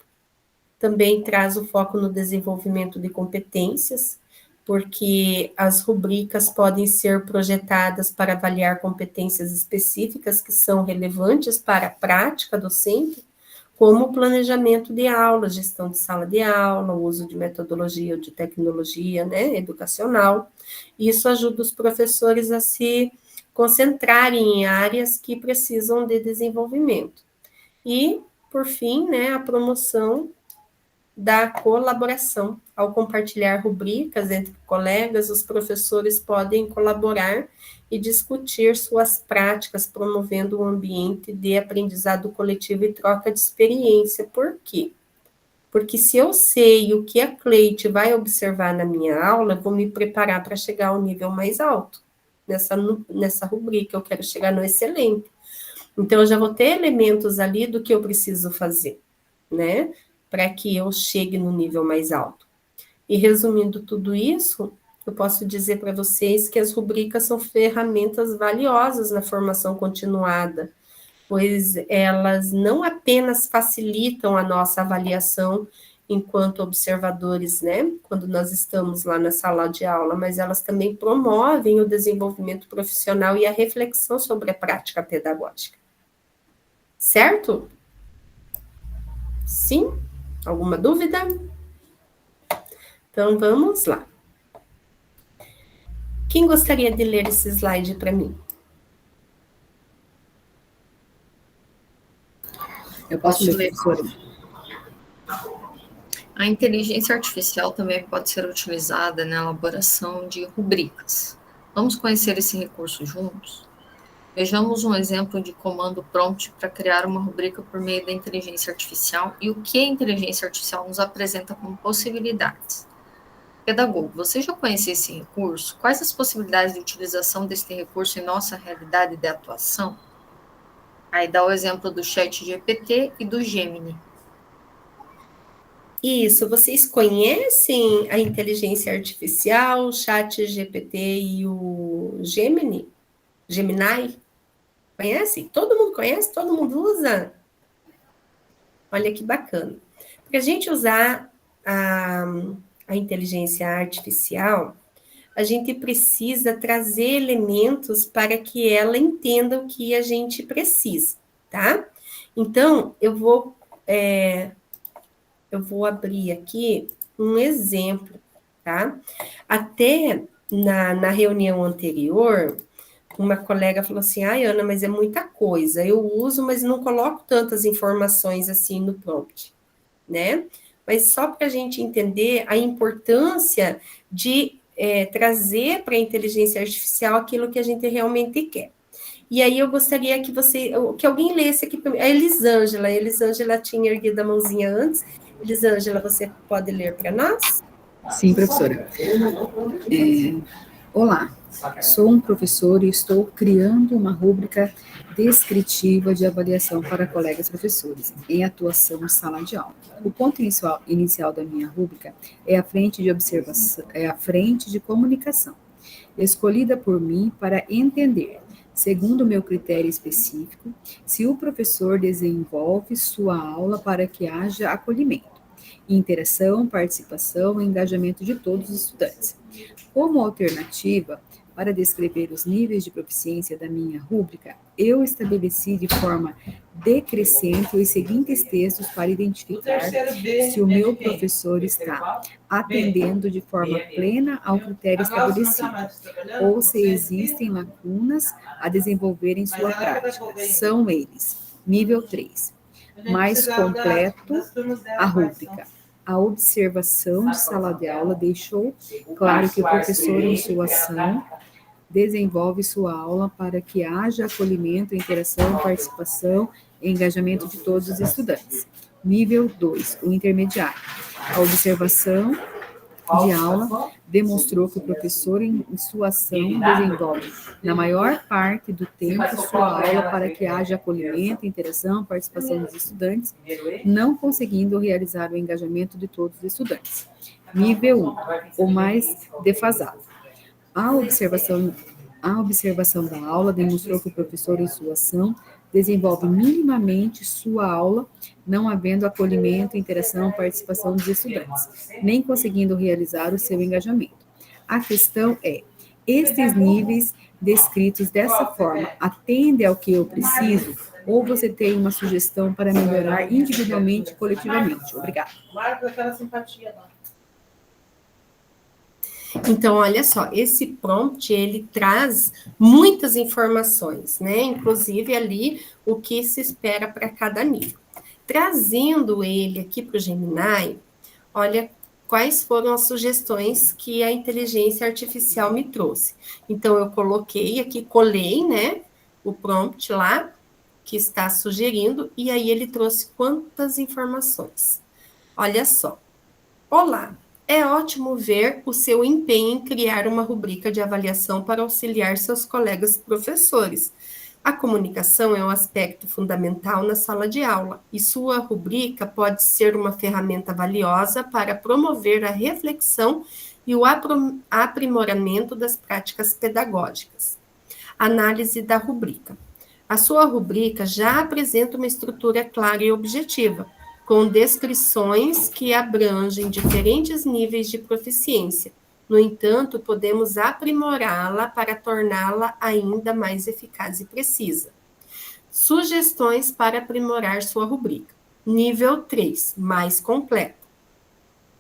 Também traz o foco no desenvolvimento de competências, porque as rubricas podem ser projetadas para avaliar competências específicas que são relevantes para a prática docente, como o planejamento de aula, gestão de sala de aula, o uso de metodologia ou de tecnologia, né, educacional. Isso ajuda os professores a se concentrarem em áreas que precisam de desenvolvimento. E, por fim, né, a promoção da colaboração. Ao compartilhar rubricas entre colegas, os professores podem colaborar e discutir suas práticas, promovendo um ambiente de aprendizado coletivo e troca de experiência. Por quê? Porque se eu sei o que a Cleide vai observar na minha aula, eu vou me preparar para chegar ao nível mais alto. Nessa rubrica, eu quero chegar no excelente. Então, eu já vou ter elementos ali do que eu preciso fazer, né? Para que eu chegue no nível mais alto. E resumindo tudo isso, eu posso dizer para vocês que as rubricas são ferramentas valiosas na formação continuada, pois elas não apenas facilitam a nossa avaliação enquanto observadores, né, quando nós estamos lá na sala de aula, mas elas também promovem o desenvolvimento profissional e a reflexão sobre a prática pedagógica. Certo? Sim? Alguma dúvida? Então, vamos lá. Quem gostaria de ler esse slide para mim? Eu posso ler, professora? A inteligência artificial também pode ser utilizada na elaboração de rubricas. Vamos conhecer esse recurso juntos? Vejamos um exemplo de comando prompt para criar uma rubrica por meio da inteligência artificial e o que a inteligência artificial nos apresenta como possibilidades. Pedagogo, você já conhecia esse recurso? Quais as possibilidades de utilização desse recurso em nossa realidade de atuação? Aí dá o exemplo do ChatGPT e do Gemini. Isso, vocês conhecem a inteligência artificial, o ChatGPT e o Gemini? Conhece? Todo mundo conhece? Todo mundo usa? Olha que bacana. Para a gente usar a inteligência artificial, a gente precisa trazer elementos para que ela entenda o que a gente precisa, tá? Então, eu vou abrir aqui um exemplo, tá? Até na reunião anterior, uma colega falou assim, ai, Ana, mas é muita coisa, eu uso, mas não coloco tantas informações assim no prompt, né? Mas só para a gente entender a importância de trazer para a inteligência artificial aquilo que a gente realmente quer. E aí eu gostaria que alguém lesse aqui para mim. A Elisângela tinha erguido a mãozinha antes. Elisângela, você pode ler para nós? Sim, professora. Olá, sou um professor e estou criando uma rúbrica descritiva de avaliação para colegas professores, em atuação em sala de aula. O ponto inicial da minha rúbrica é a frente de observação, é a frente de comunicação, escolhida por mim para entender, segundo o meu critério específico, se o professor desenvolve sua aula para que haja acolhimento, interação, participação e engajamento de todos os estudantes. Como alternativa, para descrever os níveis de proficiência da minha rúbrica, eu estabeleci de forma decrescente os seguintes textos para identificar se o meu professor está atendendo de forma plena ao critério estabelecido, ou se existem lacunas a desenvolver em sua prática. São eles: nível 3, mais completo a rúbrica. A observação de sala de aula deixou claro que o professor, em sua ação, desenvolve sua aula para que haja acolhimento, interação, participação e engajamento de todos os estudantes. Nível 2, o intermediário. A observação de aula demonstrou que o professor, em sua ação, desenvolve, na maior parte do tempo, sua aula para que haja acolhimento, interação, participação dos estudantes, não conseguindo realizar o engajamento de todos os estudantes. Nível 1, o mais defasado. A observação da aula demonstrou que o professor, em sua ação, desenvolve minimamente sua aula, não havendo acolhimento, interação, participação dos estudantes, nem conseguindo realizar o seu engajamento. A questão é, estes níveis descritos dessa forma atendem ao que eu preciso, ou você tem uma sugestão para melhorar individualmente e coletivamente? Obrigada. Então, olha só, esse prompt, ele traz muitas informações, né? Inclusive ali o que se espera para cada nível. Trazendo ele aqui para o Gemini, olha quais foram as sugestões que a inteligência artificial me trouxe. Então, eu coloquei aqui, colei, né, o prompt lá, que está sugerindo, e aí ele trouxe quantas informações. Olha só. Olá. É ótimo ver o seu empenho em criar uma rubrica de avaliação para auxiliar seus colegas professores. A comunicação é um aspecto fundamental na sala de aula, e sua rubrica pode ser uma ferramenta valiosa para promover a reflexão e o aprimoramento das práticas pedagógicas. Análise da rubrica. A sua rubrica já apresenta uma estrutura clara e objetiva, com descrições que abrangem diferentes níveis de proficiência. No entanto, podemos aprimorá-la para torná-la ainda mais eficaz e precisa. Sugestões para aprimorar sua rubrica. Nível 3, mais completo.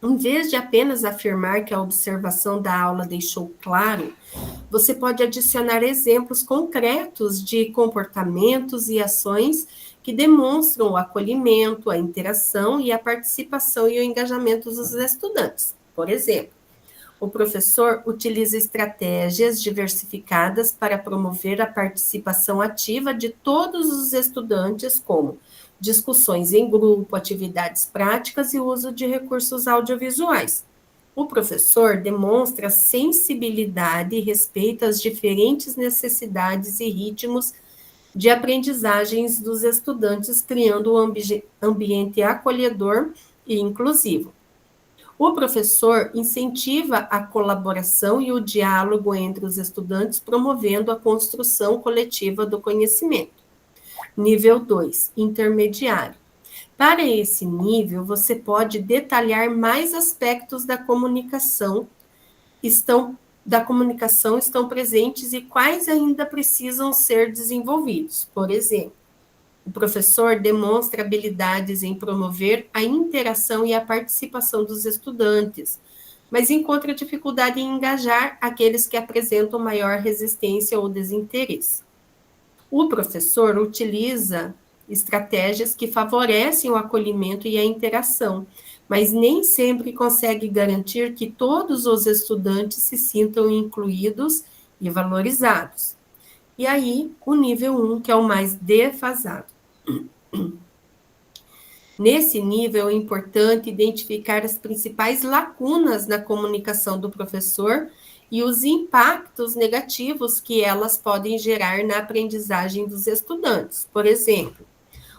Em vez de apenas afirmar que a observação da aula deixou claro, você pode adicionar exemplos concretos de comportamentos e ações que demonstram o acolhimento, a interação e a participação e o engajamento dos estudantes. Por exemplo, o professor utiliza estratégias diversificadas para promover a participação ativa de todos os estudantes, como discussões em grupo, atividades práticas e uso de recursos audiovisuais. O professor demonstra sensibilidade e respeito às diferentes necessidades e ritmos de aprendizagens dos estudantes, criando um ambiente acolhedor e inclusivo. O professor incentiva a colaboração e o diálogo entre os estudantes, promovendo a construção coletiva do conhecimento. Nível 2, intermediário. Para esse nível, você pode detalhar mais aspectos da comunicação estão presentes e quais ainda precisam ser desenvolvidos. Por exemplo, O professor demonstra habilidades em promover a interação e a participação dos estudantes, mas encontra dificuldade em engajar aqueles que apresentam maior resistência ou desinteresse. O professor utiliza estratégias que favorecem o acolhimento e a interação, mas nem sempre consegue garantir que todos os estudantes se sintam incluídos e valorizados. E aí, o nível 1, que é o mais defasado. Nesse nível, é importante identificar as principais lacunas na comunicação do professor e os impactos negativos que elas podem gerar na aprendizagem dos estudantes. Por exemplo,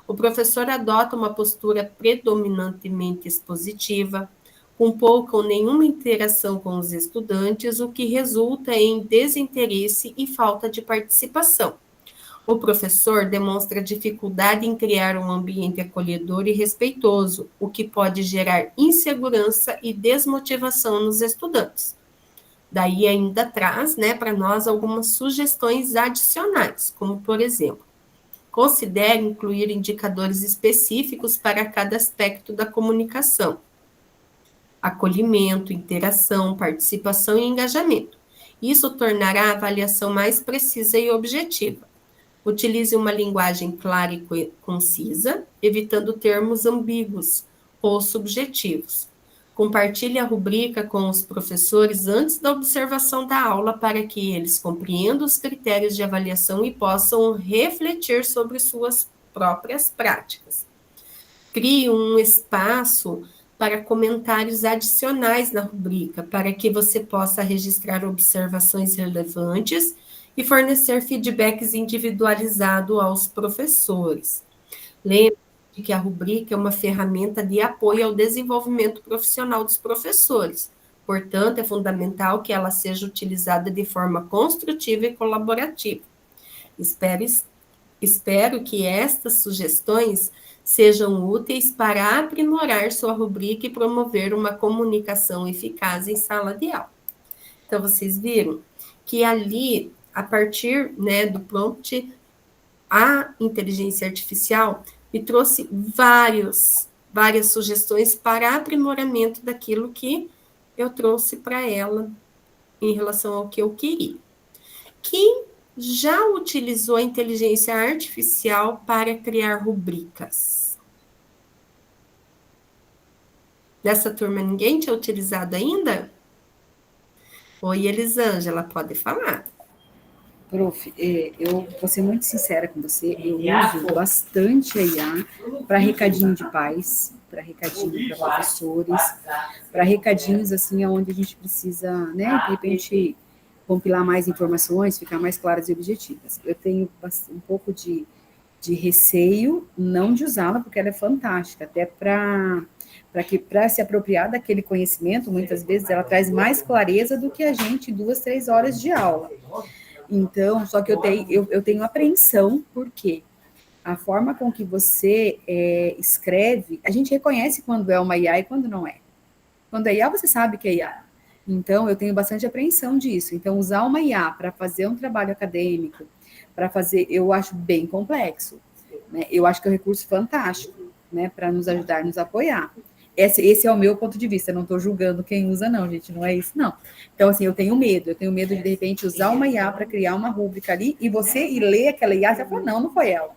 o professor adota uma postura predominantemente expositiva, com pouca ou nenhuma interação com os estudantes, o que resulta em desinteresse e falta de participação. O professor demonstra dificuldade em criar um ambiente acolhedor e respeitoso, o que pode gerar insegurança e desmotivação nos estudantes. Daí ainda traz, para nós algumas sugestões adicionais, como por exemplo, considere incluir indicadores específicos para cada aspecto da comunicação. Acolhimento, interação, participação e engajamento. Isso tornará a avaliação mais precisa e objetiva. Utilize uma linguagem clara e concisa, evitando termos ambíguos ou subjetivos. Compartilhe a rubrica com os professores antes da observação da aula para que eles compreendam os critérios de avaliação e possam refletir sobre suas próprias práticas. Crie um espaço para comentários adicionais na rubrica, para que você possa registrar observações relevantes e fornecer feedbacks individualizados aos professores. Lembre de que a rubrica é uma ferramenta de apoio ao desenvolvimento profissional dos professores. Portanto, é fundamental que ela seja utilizada de forma construtiva e colaborativa. Espero que estas sugestões sejam úteis para aprimorar sua rubrica e promover uma comunicação eficaz em sala de aula. Então, vocês viram que ali, a partir do prompt, a inteligência artificial me trouxe várias sugestões para aprimoramento daquilo que eu trouxe para ela em relação ao que eu queria. Quem já utilizou a inteligência artificial para criar rubricas? Dessa turma, ninguém tinha utilizado ainda? Oi, Elisângela, pode falar. Prof, eu vou ser muito sincera com você, eu uso bastante a IA para recadinho de pais, para recadinho para professores, para recadinhos assim, onde a gente precisa, de repente, compilar mais informações, ficar mais claras e objetivas. Eu tenho um pouco de receio, não de usá-la, porque ela é fantástica, até para se apropriar daquele conhecimento, muitas vezes ela traz mais clareza do que a gente 2, 3 horas de aula. Então, só que eu tenho apreensão, porque a forma com que você escreve, a gente reconhece quando é uma IA e quando não é. Quando é IA, você sabe que é IA. Então, eu tenho bastante apreensão disso. Então, usar uma IA para fazer um trabalho acadêmico, eu acho bem complexo. Eu acho que é um recurso fantástico, para nos ajudar, nos apoiar. Esse é o meu ponto de vista, eu não estou julgando quem usa, não, gente, não é isso, não. Então, assim, eu tenho medo de repente, usar uma IA para criar uma rúbrica ali, e você ir ler aquela IA, você fala, não foi ela.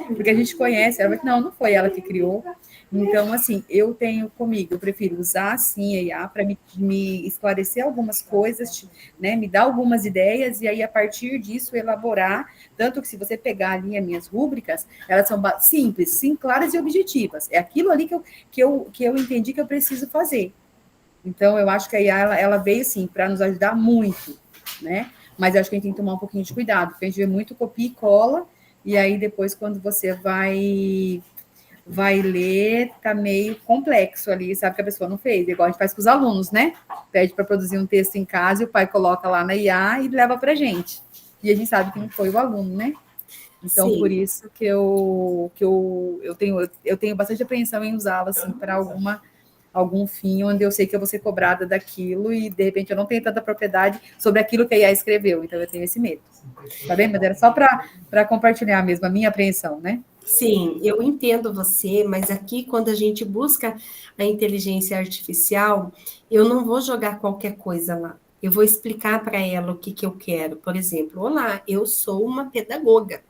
Porque a gente conhece, ela vai, não foi ela que criou. Então, assim, eu prefiro usar, sim, a IA para me esclarecer algumas coisas, me dar algumas ideias, e aí, a partir disso, elaborar, tanto que se você pegar ali as minhas rúbricas, elas são simples, sim, claras e objetivas. É aquilo ali que eu entendi que eu preciso fazer. Então, eu acho que a IA, ela veio, sim, para nos ajudar muito, Mas eu acho que a gente tem que tomar um pouquinho de cuidado, porque a gente vê muito copia e cola, e aí, depois, quando você vai ler, tá meio complexo ali, sabe que a pessoa não fez, igual a gente faz com os alunos, Pede para produzir um texto em casa e o pai coloca lá na IA e leva pra gente. E a gente sabe que não foi o aluno, Então, sim, por isso que eu tenho bastante apreensão em usá-la, assim, para algum fim, onde eu sei que eu vou ser cobrada daquilo e, de repente, eu não tenho tanta propriedade sobre aquilo que a IA escreveu, então eu tenho esse medo. Tá bem? Mas era só para compartilhar mesmo a minha apreensão, Sim, eu entendo você, mas aqui, quando a gente busca a inteligência artificial, eu não vou jogar qualquer coisa lá. Eu vou explicar para ela o que, que eu quero. Por exemplo, olá, eu sou uma pedagoga.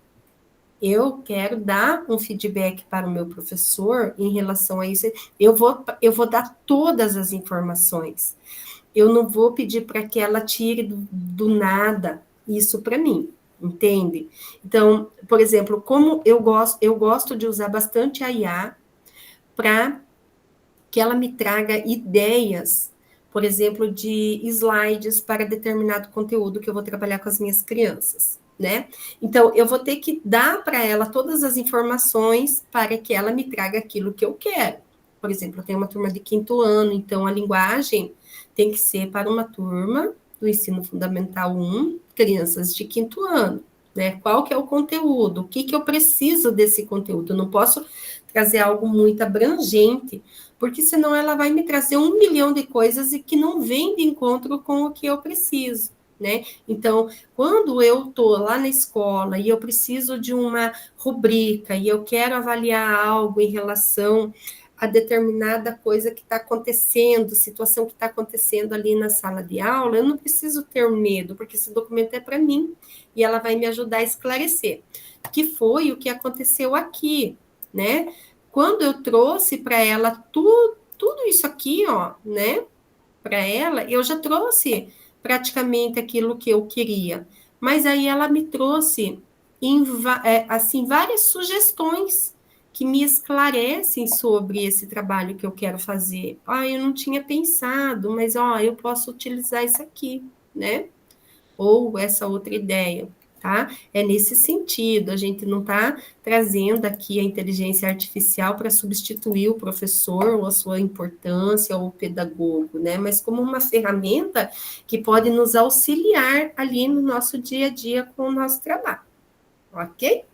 Eu quero dar um feedback para o meu professor em relação a isso. Eu vou dar todas as informações. Eu não vou pedir para que ela tire do nada isso para mim, entende? Então, por exemplo, como eu gosto de usar bastante a IA para que ela me traga ideias, por exemplo, de slides para determinado conteúdo que eu vou trabalhar com as minhas crianças, né? Então, eu vou ter que dar para ela todas as informações para que ela me traga aquilo que eu quero. Por exemplo, eu tenho uma turma de 5º ano, então a linguagem tem que ser para uma turma do ensino fundamental 1, crianças de 5º ano, né? Qual que é o conteúdo? O que que eu preciso desse conteúdo? Eu não posso trazer algo muito abrangente, porque senão ela vai me trazer 1 milhão de coisas e que não vem de encontro com o que eu preciso, né? Então, quando eu estou lá na escola e eu preciso de uma rubrica e eu quero avaliar algo em relação a determinada coisa que está acontecendo, situação que está acontecendo ali na sala de aula, eu não preciso ter medo, porque esse documento é para mim e ela vai me ajudar a esclarecer. Que foi o que aconteceu aqui, né? Quando eu trouxe para ela tudo isso aqui, ó, né? Para ela, eu já trouxe praticamente aquilo que eu queria. Mas aí ela me trouxe assim várias sugestões que me esclarecem sobre esse trabalho que eu quero fazer. Ah, eu não tinha pensado, mas ó, eu posso utilizar isso aqui, né? Ou essa outra ideia, tá? É nesse sentido, a gente não está trazendo aqui a inteligência artificial para substituir o professor ou a sua importância ou o pedagogo, né? Mas como uma ferramenta que pode nos auxiliar ali no nosso dia a dia com o nosso trabalho, ok?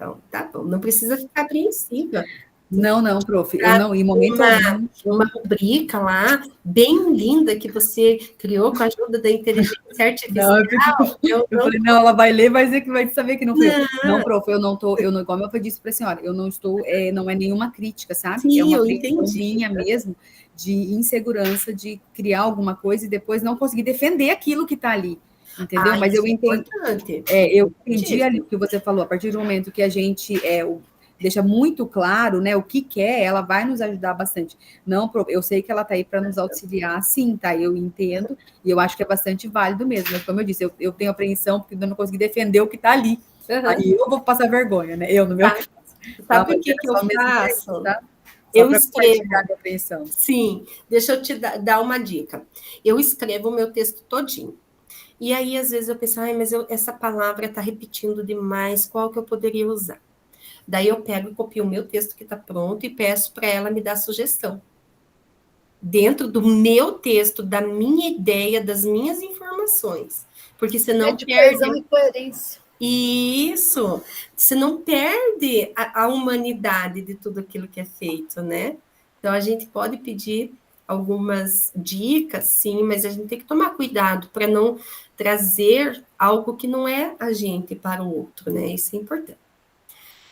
Então, tá bom, não precisa ficar apreensiva. Não, prof, eu não, em momento algum. Uma rubrica lá, bem linda, que você criou com a ajuda da inteligência artificial. Eu falei, não, ela vai ler, vai dizer que vai saber que não foi eu. Não, prof, eu não, igual eu disse para a senhora, eu não estou, não é nenhuma crítica, sabe? Sim, é uma eu apreensão entendi. minha mesmo, de insegurança, de criar alguma coisa e depois não conseguir defender aquilo que está ali. Entendeu? Mas eu entendo. Eu entendi ali o que você falou, a partir do momento que a gente deixa muito claro, né, o que quer, ela vai nos ajudar bastante. Não, eu sei que ela está aí para nos auxiliar, sim, tá? Eu entendo, e eu acho que é bastante válido mesmo. Mas, como eu disse, eu tenho apreensão porque eu não consegui defender o que está ali. Aí eu vou passar vergonha, né? Eu, no meu caso. Sabe o que eu faço? Tá? Eu escrevo. Sim, deixa eu te dar uma dica. Eu escrevo o meu texto todinho. E aí, às vezes, eu penso, mas essa palavra está repetindo demais, qual que eu poderia usar? Daí eu pego e copio o meu texto que está pronto e peço para ela me dar sugestão. Dentro do meu texto, da minha ideia, das minhas informações. Porque senão de coesão e coerência. Isso. Senão perde a humanidade de tudo aquilo que é feito, né? Então, a gente pode pedir algumas dicas, sim, mas a gente tem que tomar cuidado para não trazer algo que não é a gente para o outro, né? Isso é importante.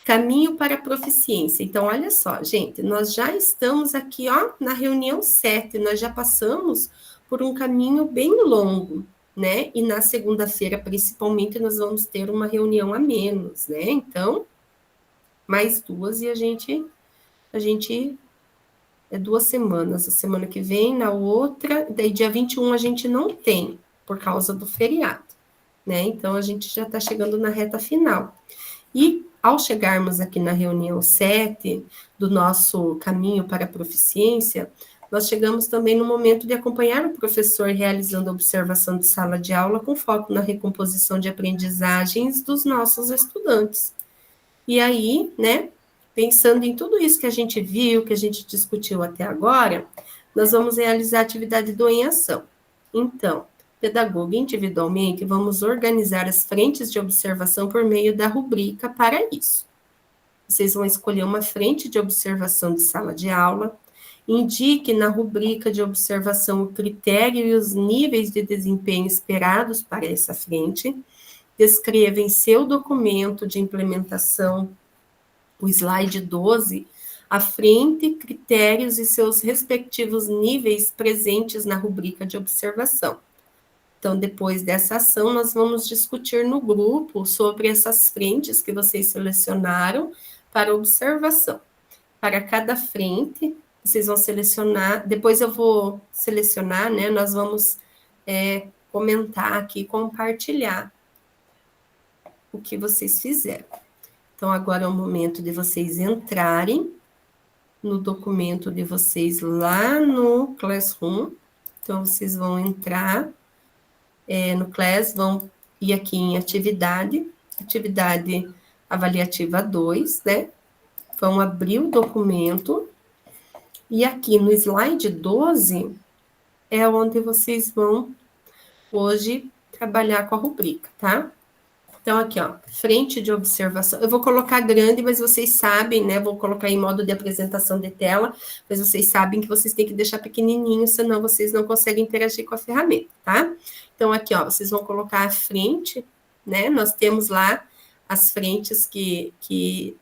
Caminho para a proficiência. Então, olha só, gente, nós já estamos aqui, ó, na reunião 7, nós já passamos por um caminho bem longo, né? E na segunda-feira, principalmente, nós vamos ter uma reunião a menos, né? Então, mais 2 e a gente é 2 semanas, a semana que vem, na outra, daí dia 21 a gente não tem, por causa do feriado, né? Então, a gente já está chegando na reta final. E, ao chegarmos aqui na reunião 7 do nosso caminho para a proficiência, nós chegamos também no momento de acompanhar o professor realizando a observação de sala de aula com foco na recomposição de aprendizagens dos nossos estudantes. E aí, né, pensando em tudo isso que a gente viu, que a gente discutiu até agora, nós vamos realizar a atividade do em ação. Então, pedagogo individualmente, vamos organizar as frentes de observação por meio da rubrica para isso. Vocês vão escolher uma frente de observação de sala de aula, indique na rubrica de observação o critério e os níveis de desempenho esperados para essa frente, descreva em seu documento de implementação o slide 12, à frente, critérios e seus respectivos níveis presentes na rubrica de observação. Então, depois dessa ação, nós vamos discutir no grupo sobre essas frentes que vocês selecionaram para observação. Para cada frente, vocês vão selecionar, depois eu vou selecionar, né? Nós vamos comentar aqui, compartilhar o que vocês fizeram. Então, agora é o momento de vocês entrarem no documento de vocês lá no Classroom. Então, vocês vão entrar no Class, vão ir aqui em atividade avaliativa 2, né? Vão abrir o documento, e aqui no slide 12 é onde vocês vão hoje trabalhar com a rubrica, tá? Então, aqui, ó, frente de observação. Eu vou colocar grande, mas vocês sabem, né? Vou colocar em modo de apresentação de tela, mas vocês sabem que vocês têm que deixar pequenininho, senão vocês não conseguem interagir com a ferramenta, tá? Então, aqui, ó, vocês vão colocar a frente, né? Nós temos lá as frentes que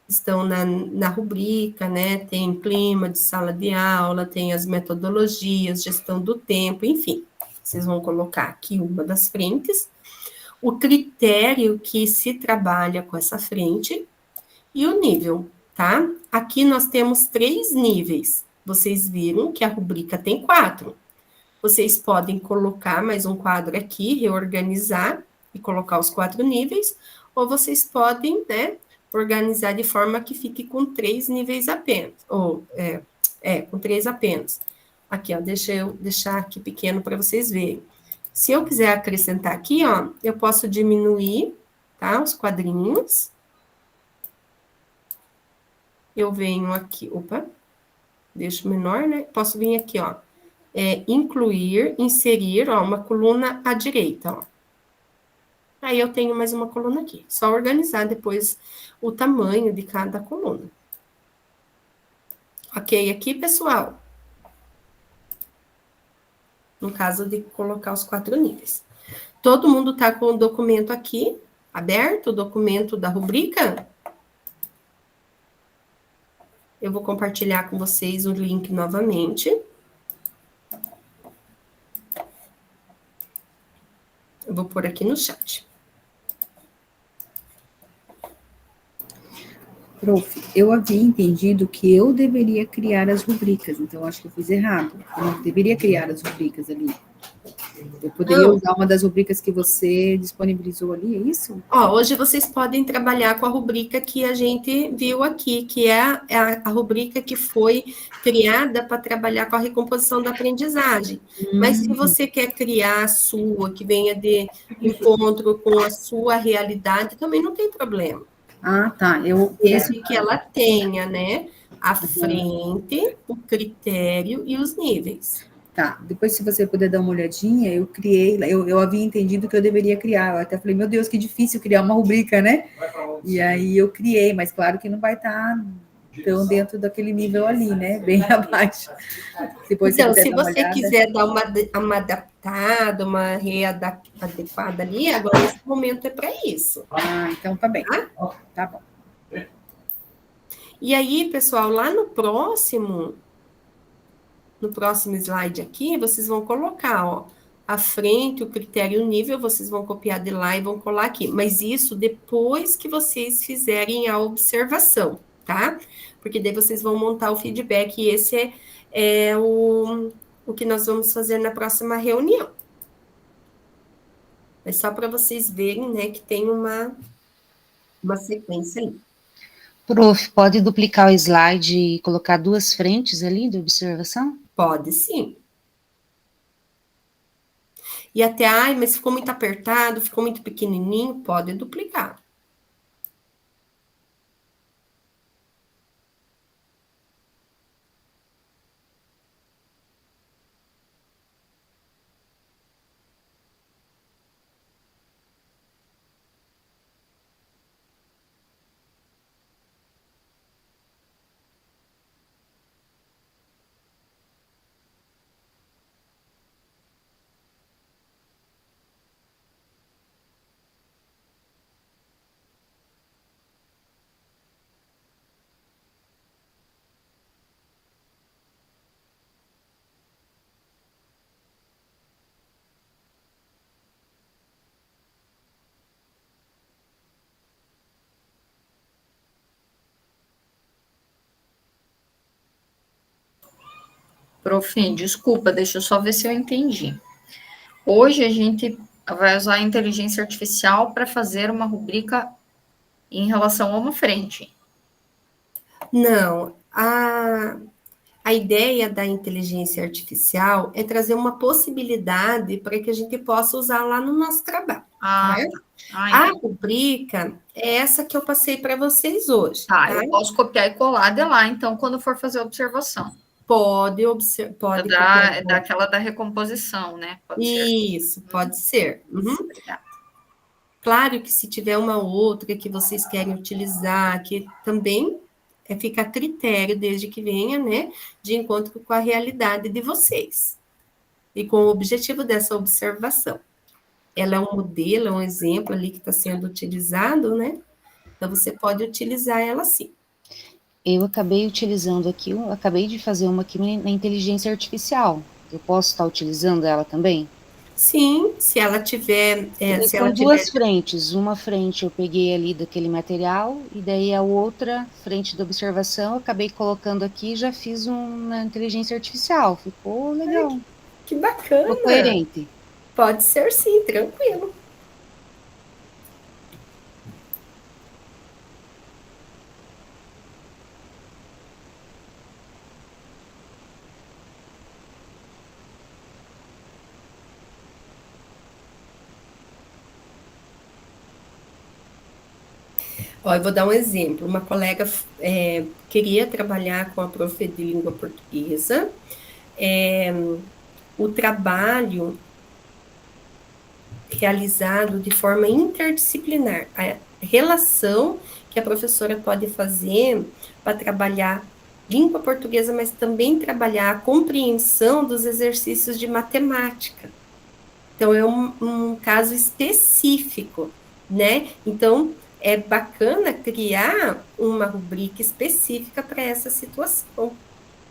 estão na rubrica, né? Tem clima de sala de aula, tem as metodologias, gestão do tempo, enfim. Vocês vão colocar aqui uma das frentes, o critério que se trabalha com essa frente e o nível, tá? Aqui nós temos 3 níveis. Vocês viram que a rubrica tem 4. Vocês podem colocar mais um quadro aqui, reorganizar e colocar os 4 níveis, ou vocês podem, né, organizar de forma que fique com 3 níveis apenas, ou com 3 apenas. Aqui, ó, deixa eu deixar aqui pequeno para vocês verem. Se eu quiser acrescentar aqui, ó, eu posso diminuir, tá, os quadrinhos. Eu venho aqui, deixo menor, né? Posso vir aqui, ó, incluir, inserir, ó, uma coluna à direita, ó. Aí eu tenho mais uma coluna aqui. Só organizar depois o tamanho de cada coluna. Ok aqui, pessoal? No caso de colocar os 4 níveis. Todo mundo está com o documento aqui, aberto, o documento da rubrica? Eu vou compartilhar com vocês o link novamente. Eu vou pôr aqui no chat. Prof, eu havia entendido que eu deveria criar as rubricas, então acho que eu fiz errado. Eu não deveria criar as rubricas ali. Eu poderia usar uma das rubricas que você disponibilizou ali, é isso? Ó, hoje vocês podem trabalhar com a rubrica que a gente viu aqui, que é a rubrica que foi criada para trabalhar com a recomposição da aprendizagem. Mas se você quer criar a sua, que venha de encontro com a sua realidade, também não tem problema. Ah, tá. Desde que ela tenha, né, a frente, o critério e os níveis. Tá, depois se você puder dar uma olhadinha, eu criei, eu havia entendido que eu deveria criar, eu até falei, meu Deus, que difícil criar uma rubrica, né? E aí eu criei, mas claro que não vai estar tão dentro daquele nível ali, né? Bem abaixo. Depois, então, se você quiser dar uma adaptada, uma readequada ali, agora esse momento é para isso. Ah, então tá bem. Tá bom. E aí, pessoal, lá no próximo slide aqui, vocês vão colocar, ó, a frente, o critério e o nível, vocês vão copiar de lá e vão colar aqui. Mas isso depois que vocês fizerem a observação, tá? Porque daí vocês vão montar o feedback e esse é o que nós vamos fazer na próxima reunião. É só para vocês verem, né, que tem uma sequência aí. Prof, pode duplicar o slide e colocar 2 frentes ali de observação? Pode, sim. E até, mas ficou muito apertado, ficou muito pequenininho, pode duplicar. Prof, desculpa, deixa eu só ver se eu entendi. Hoje a gente vai usar a inteligência artificial para fazer uma rubrica em relação a uma frente. Não, a ideia da inteligência artificial é trazer uma possibilidade para que a gente possa usar lá no nosso trabalho. Ah, Tá? tá. A rubrica é essa que eu passei para vocês hoje. Tá, Tá? eu posso copiar e colar de lá, então, quando for fazer a observação. Pode copiar. Daquela da recomposição, né? Pode ser. Isso, pode ser. Uhum. Obrigada. Claro que se tiver uma outra que vocês querem utilizar, que também fica a critério, desde que venha, né, de encontro com a realidade de vocês e com o objetivo dessa observação. Ela é um modelo, é um exemplo ali que está sendo utilizado, né? Então, você pode utilizar ela sim. Eu acabei utilizando aqui, eu acabei de fazer uma aqui na inteligência artificial. Eu posso estar utilizando ela também? Sim, se ela tiver... São duas frentes. Uma frente eu peguei ali daquele material, e daí a outra frente da observação eu acabei colocando aqui e já fiz na inteligência artificial. Ficou legal. Ai, que bacana! Ficou coerente. Pode ser sim, tranquilo. Ó, eu vou dar um exemplo. Uma colega queria trabalhar com a prof de língua portuguesa. O trabalho realizado de forma interdisciplinar, a relação que a professora pode fazer para trabalhar língua portuguesa, mas também trabalhar a compreensão dos exercícios de matemática. Então, é um caso específico, né? Então, é bacana criar uma rubrica específica para essa situação.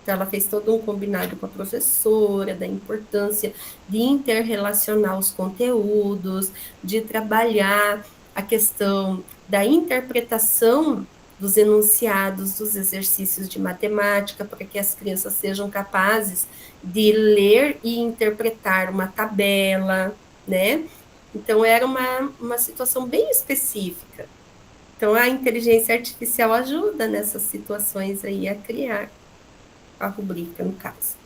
Então, ela fez todo um combinado com a professora, da importância de interrelacionar os conteúdos, de trabalhar a questão da interpretação dos enunciados dos exercícios de matemática, para que as crianças sejam capazes de ler e interpretar uma tabela, né? Então, era uma situação bem específica. Então, a inteligência artificial ajuda nessas situações aí a criar a rubrica, no caso.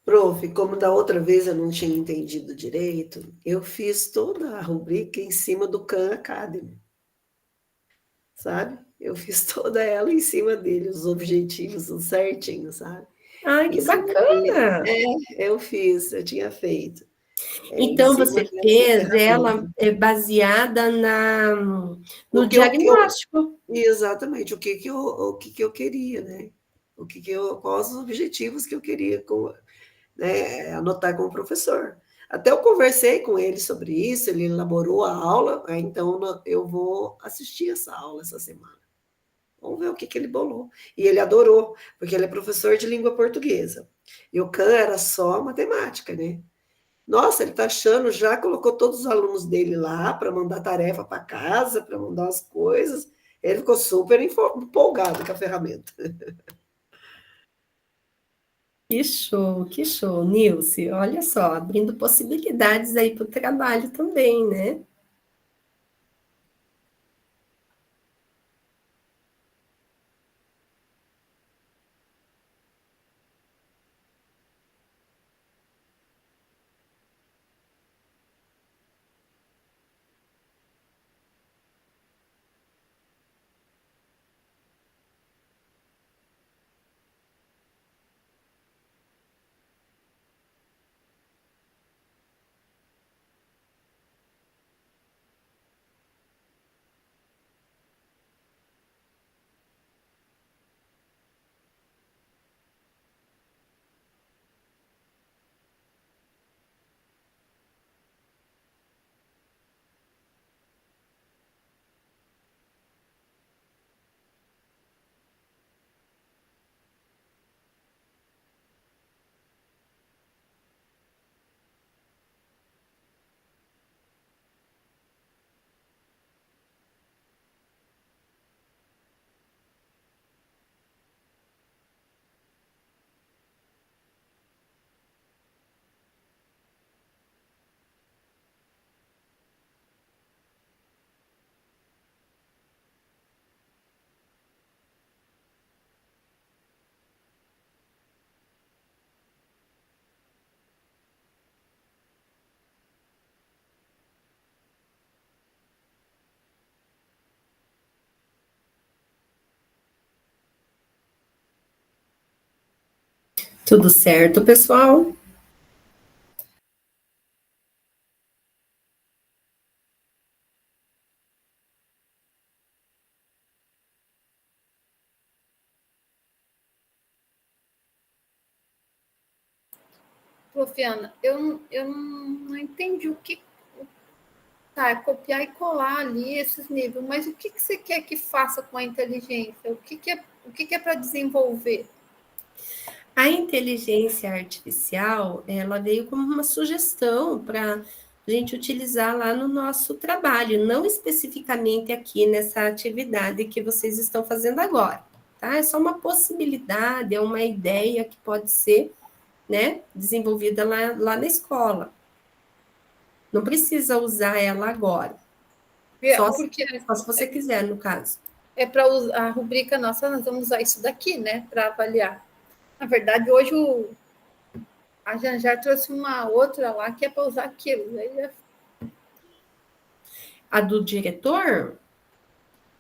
Prof, como da outra vez eu não tinha entendido direito, eu fiz toda a rubrica em cima do Khan Academy. Sabe? Eu fiz toda ela em cima dele, os objetivos, tudo certinho, sabe? Ai, que bacana! Eu fiz, eu tinha feito. Então, você fez ela baseada no diagnóstico. Exatamente, o que eu queria, né? Quais os objetivos que eu queria anotar como professor. Até eu conversei com ele sobre isso, ele elaborou a aula, então eu vou assistir essa aula essa semana. Vamos ver o que ele bolou. E ele adorou, porque ele é professor de língua portuguesa. E o Khan era só matemática, né? Nossa, ele está achando, já colocou todos os alunos dele lá para mandar tarefa para casa, para mandar as coisas. Ele ficou super empolgado com a ferramenta. Que show, Nilce. Olha só, abrindo possibilidades aí para o trabalho também, né? Tudo certo, pessoal? Profiana, eu não entendi o que... Tá, é copiar e colar ali esses níveis, mas o que você quer que faça com a inteligência? O que é para desenvolver? A inteligência artificial, ela veio como uma sugestão para a gente utilizar lá no nosso trabalho, não especificamente aqui nessa atividade que vocês estão fazendo agora, tá? É só uma possibilidade, é uma ideia que pode ser, né, desenvolvida lá na escola. Não precisa usar ela agora. Só se você quiser, no caso. É para usar a rubrica nossa, nós vamos usar isso daqui, né, para avaliar. Na verdade, hoje a Janjar trouxe uma outra lá que é para usar aquilo. A do diretor?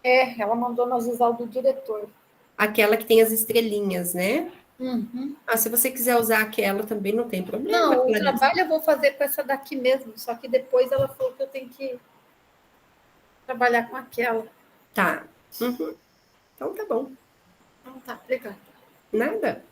Ela mandou nós usar o do diretor. Aquela que tem as estrelinhas, né? Uhum. Se você quiser usar aquela também, não tem problema. Não, o trabalho eu vou fazer com essa daqui mesmo, só que depois ela falou que eu tenho que trabalhar com aquela. Tá. Uhum. Então tá bom. Então tá, obrigada. Nada.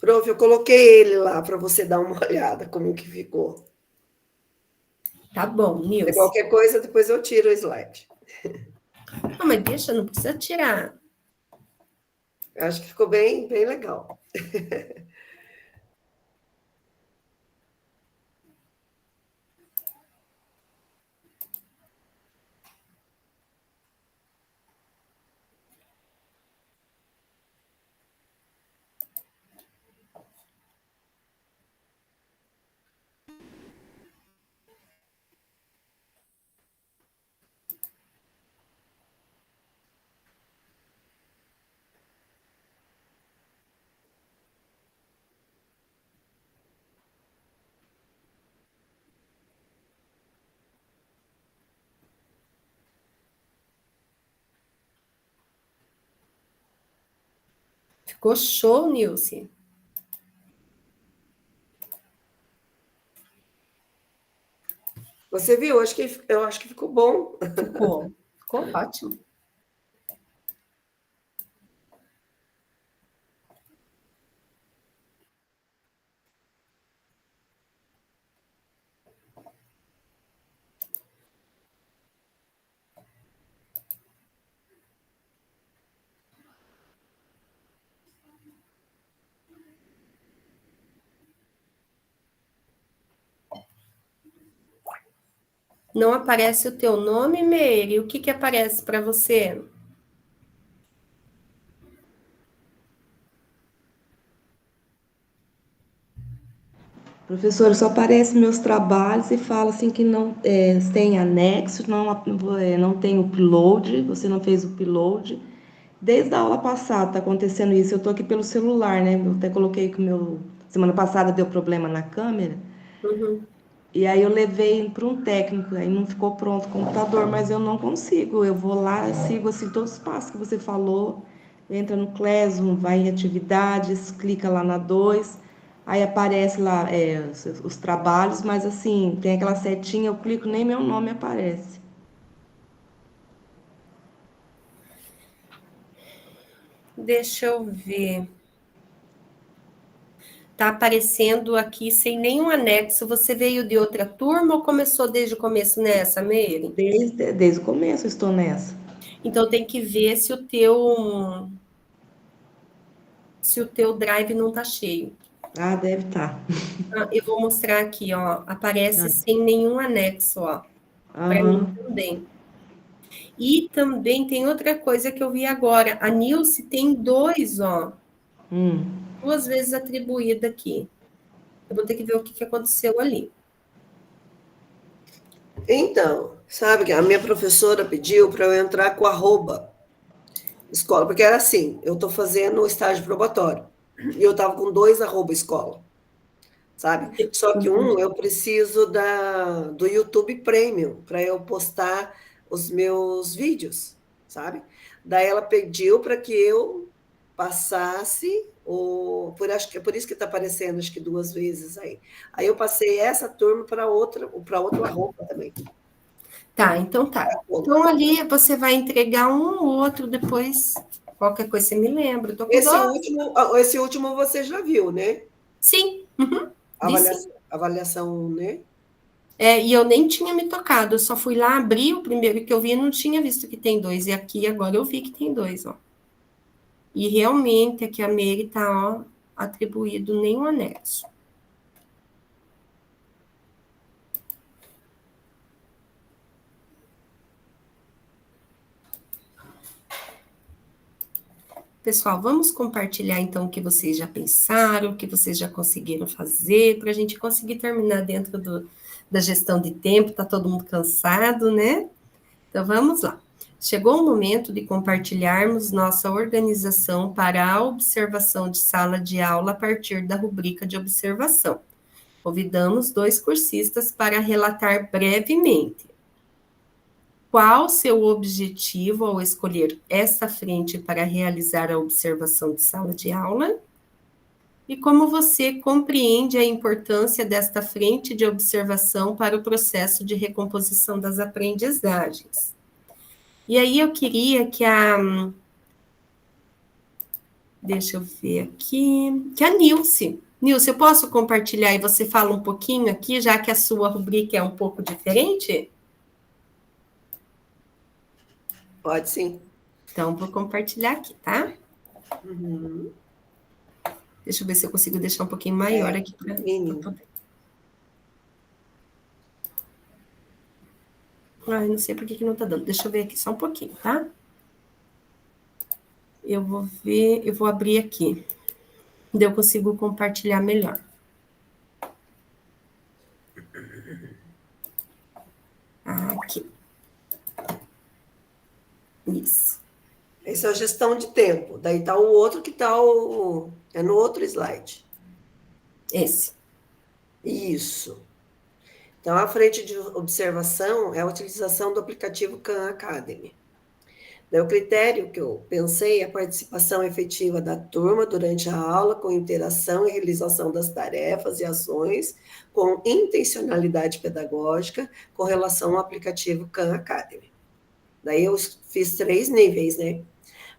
Prof, eu coloquei ele lá para você dar uma olhada como que ficou. Tá bom, Nilce. Qualquer coisa, depois eu tiro o slide. Não, mas deixa, não precisa tirar. Acho que ficou bem legal. Ficou show, Nilce. Você viu? Eu acho que ficou bom. Ficou ótimo. Não aparece o teu nome, Meire? O que aparece para você? Professora, só aparece meus trabalhos e fala assim que não tem anexo, não tem upload, você não fez upload. Desde a aula passada está acontecendo isso. Eu estou aqui pelo celular, né? Eu até coloquei que semana passada deu problema na câmera. Uhum. E aí eu levei para um técnico, aí não ficou pronto o computador, mas eu não consigo. Eu vou lá, sigo assim todos os passos que você falou, entra no Classroom, vai em atividades, clica lá na 2, aí aparece lá os trabalhos, mas assim, tem aquela setinha, eu clico, nem meu nome aparece. Deixa eu ver. Tá aparecendo aqui sem nenhum anexo. Você veio de outra turma ou começou desde o começo nessa, Meire? Desde o começo eu estou nessa. Então tem que ver se o teu drive não tá cheio. Ah, deve estar. Eu vou mostrar aqui, ó. Aparece sem nenhum anexo, ó. Para mim também. E também tem outra coisa que eu vi agora. A Nilce tem 2, ó. 2 vezes atribuída aqui. Eu vou ter que ver o que aconteceu ali. Então, sabe que a minha professora pediu para eu entrar com arroba escola, porque era assim, eu estou fazendo o estágio probatório, e eu estava com 2 arroba escola, sabe? Só que eu preciso do YouTube Premium, para eu postar os meus vídeos, sabe? Daí ela pediu para que eu passasse, acho que é por isso que está aparecendo, acho que 2 vezes aí. Aí eu passei essa turma para outro arroba também. Tá, então tá. Então ali você vai entregar um ou outro depois, qualquer coisa você me lembra. Tô com esse último você já viu, né? Sim. Avaliação, né? E eu nem tinha me tocado, eu só fui lá, abri o primeiro que eu vi e não tinha visto que tem 2. E aqui agora eu vi que tem 2, ó. E realmente aqui a Mary tá, ó, atribuído nenhum anexo. Pessoal, vamos compartilhar então o que vocês já pensaram, o que vocês já conseguiram fazer, para a gente conseguir terminar dentro da gestão de tempo, tá todo mundo cansado, né? Então vamos lá. Chegou o momento de compartilharmos nossa organização para a observação de sala de aula a partir da rubrica de observação. Convidamos 2 cursistas para relatar brevemente qual seu objetivo ao escolher essa frente para realizar a observação de sala de aula e como você compreende a importância desta frente de observação para o processo de recomposição das aprendizagens. E aí eu queria que deixa eu ver aqui, que a Nilce, eu posso compartilhar e você fala um pouquinho aqui, já que a sua rubrica é um pouco diferente? Pode sim. Então, vou compartilhar aqui, tá? Uhum. Deixa eu ver se eu consigo deixar um pouquinho maior aqui para poder. Ai, não sei por que não tá dando. Deixa eu ver aqui só um pouquinho, tá? Eu vou ver, eu vou abrir aqui. Daí eu consigo compartilhar melhor. Aqui. Isso. Essa é a gestão de tempo. Daí está o outro que está é no outro slide. Esse. Isso. Então, a frente de observação é a utilização do aplicativo Khan Academy. Daí, o critério que eu pensei é a participação efetiva da turma durante a aula, com interação e realização das tarefas e ações, com intencionalidade pedagógica, com relação ao aplicativo Khan Academy. Daí eu fiz 3 níveis, né?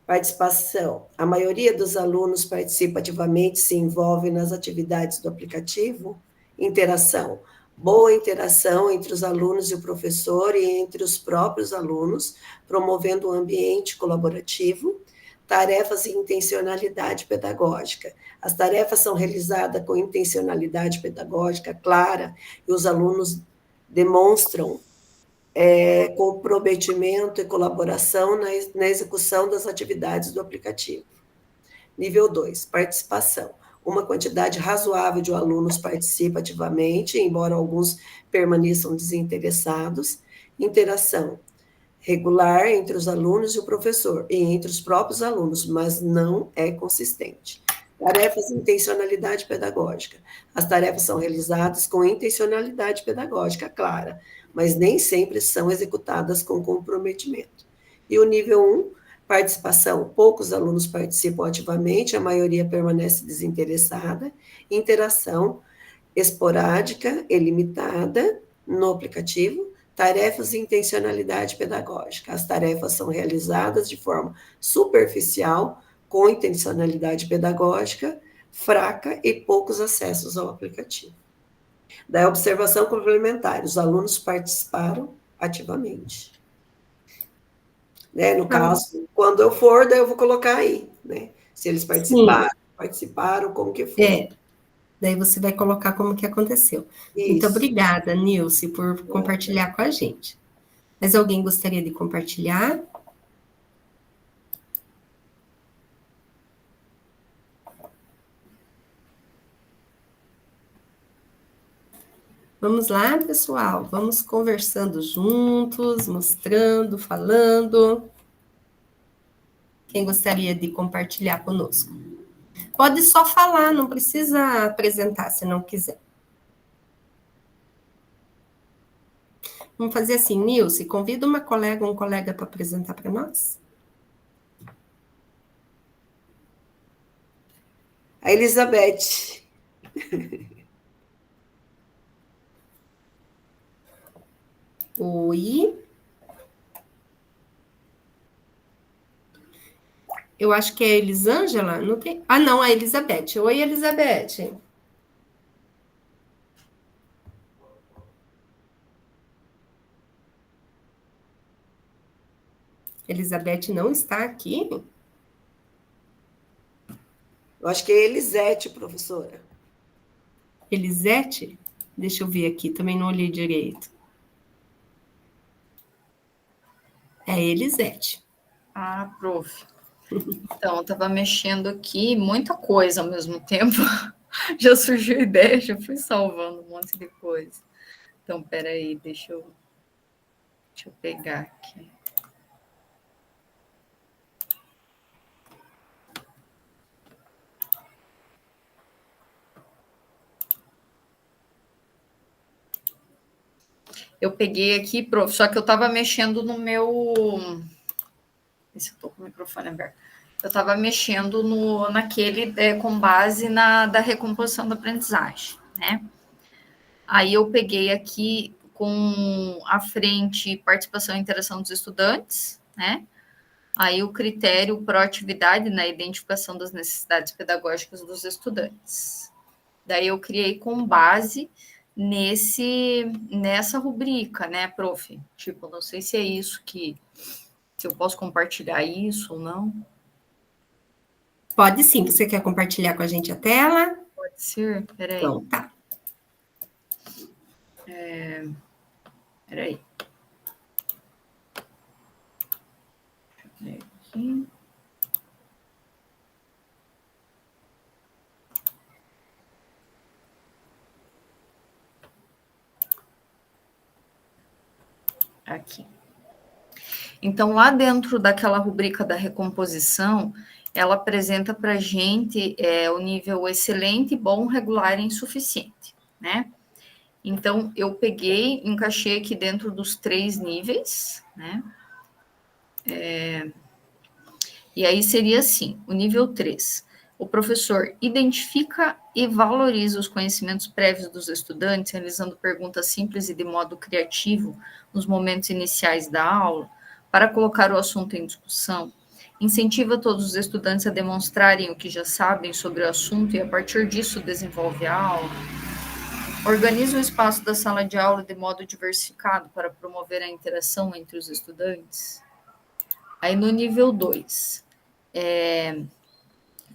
Participação. A maioria dos alunos participa ativamente, se envolve nas atividades do aplicativo. Interação. Boa interação entre os alunos e o professor e entre os próprios alunos, promovendo um ambiente colaborativo. Tarefas e intencionalidade pedagógica. As tarefas são realizadas com intencionalidade pedagógica clara e os alunos demonstram comprometimento e colaboração na execução das atividades do aplicativo. Nível 2, participação. Uma quantidade razoável de alunos participa ativamente, embora alguns permaneçam desinteressados. Interação regular entre os alunos e o professor, e entre os próprios alunos, mas não é consistente. Tarefas e intencionalidade pedagógica. As tarefas são realizadas com intencionalidade pedagógica clara, mas nem sempre são executadas com comprometimento. E o nível 1, participação. Poucos alunos participam ativamente, a maioria permanece desinteressada. Interação esporádica e limitada no aplicativo. Tarefas e intencionalidade pedagógica. As tarefas são realizadas de forma superficial, com intencionalidade pedagógica fraca e poucos acessos ao aplicativo. Da observação complementar, os alunos participaram ativamente. Né? No caso, quando eu for, daí eu vou colocar aí, né? Se eles participaram, como que foi. Daí você vai colocar como que aconteceu. Isso. Muito obrigada, Nilce, por compartilhar com a gente. Mais alguém gostaria de compartilhar? Vamos lá, pessoal, vamos conversando juntos, mostrando, falando. Quem gostaria de compartilhar conosco? Pode só falar, não precisa apresentar, se não quiser. Vamos fazer assim, Nilce, convida uma colega ou um colega para apresentar para nós. A Elizabeth. Oi. Eu acho que é a Elisângela. Não tem... Ah, não, a Elizabeth. Oi, Elizabeth. Elizabeth não está aqui? Eu acho que é Elisete, professora. Elisete? Deixa eu ver aqui, também não olhei direito. É Elisete. Ah, prof. Então, eu estava mexendo aqui, muita coisa ao mesmo tempo. Já surgiu ideia, já fui salvando um monte de coisa. Então, peraí, deixa eu pegar aqui. Eu peguei aqui, prof, só que eu estava mexendo no meu... Esse eu estou com o microfone aberto. Eu estava mexendo naquele com base da recomposição da aprendizagem, né? Aí eu peguei aqui com a frente participação e interação dos estudantes, né? Aí o critério proatividade na identificação das necessidades pedagógicas dos estudantes. Daí eu criei com base nessa rubrica, né, prof? Tipo, não sei se é isso se eu posso compartilhar isso ou não. Pode sim. Você quer compartilhar com a gente a tela? Pode ser, peraí. Então, tá. Peraí. Deixa eu ver aqui. Aqui. Então, lá dentro daquela rubrica da recomposição, ela apresenta para a gente o nível excelente, bom, regular e insuficiente, né? Então, eu peguei, encaixei aqui dentro dos 3 níveis, né? E aí seria assim, o nível 3. O professor identifica e valoriza os conhecimentos prévios dos estudantes, realizando perguntas simples e de modo criativo nos momentos iniciais da aula, para colocar o assunto em discussão. Incentiva todos os estudantes a demonstrarem o que já sabem sobre o assunto e, a partir disso, desenvolve a aula. Organiza o espaço da sala de aula de modo diversificado para promover a interação entre os estudantes. Aí, no nível 2,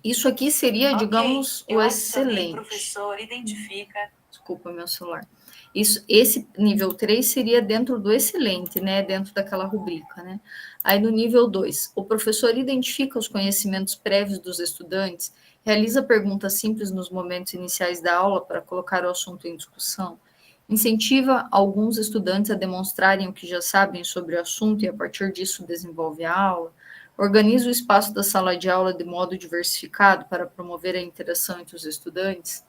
isso aqui seria, digamos, o excelente. O professor identifica... Desculpa, meu celular. Esse nível 3 seria dentro do excelente, né? Dentro daquela rubrica, né? Aí, no nível 2, o professor identifica os conhecimentos prévios dos estudantes, realiza perguntas simples nos momentos iniciais da aula para colocar o assunto em discussão, incentiva alguns estudantes a demonstrarem o que já sabem sobre o assunto e, a partir disso, desenvolve a aula, organiza o espaço da sala de aula de modo diversificado para promover a interação entre os estudantes.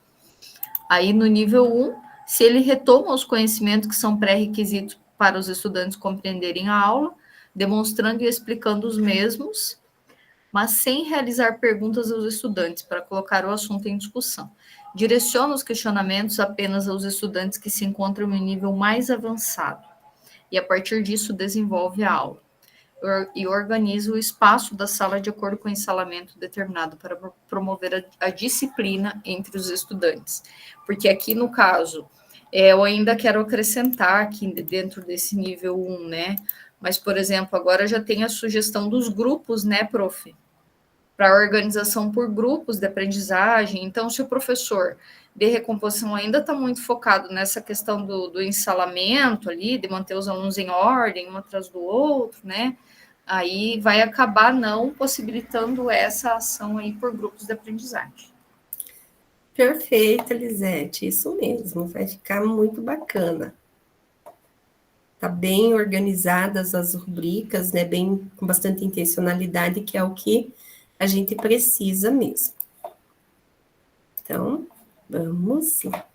Aí, no nível 1, se ele retoma os conhecimentos que são pré-requisitos para os estudantes compreenderem a aula, demonstrando e explicando os mesmos, mas sem realizar perguntas aos estudantes para colocar o assunto em discussão. Direciona os questionamentos apenas aos estudantes que se encontram em nível mais avançado, e a partir disso desenvolve a aula. E organiza o espaço da sala de acordo com o ensalamento determinado para promover a disciplina entre os estudantes. Porque aqui, no caso, eu ainda quero acrescentar aqui dentro desse nível 1, né? Mas, por exemplo, agora já tem a sugestão dos grupos, né, prof? para a organização por grupos de aprendizagem. Então, se o professor de recomposição ainda está muito focado nessa questão do ensalamento ali, de manter os alunos em ordem, um atrás do outro, né? Aí vai acabar não possibilitando essa ação aí por grupos de aprendizagem. Perfeito, Elisete, isso mesmo, vai ficar muito bacana. Tá bem organizadas as rubricas, né, bem, com bastante intencionalidade, que é o que a gente precisa mesmo. Então, vamos lá.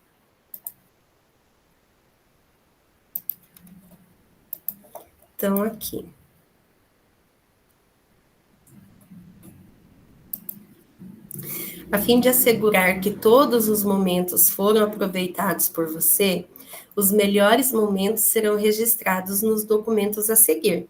Então, aqui. A fim de assegurar que todos os momentos foram aproveitados por você, os melhores momentos serão registrados nos documentos a seguir.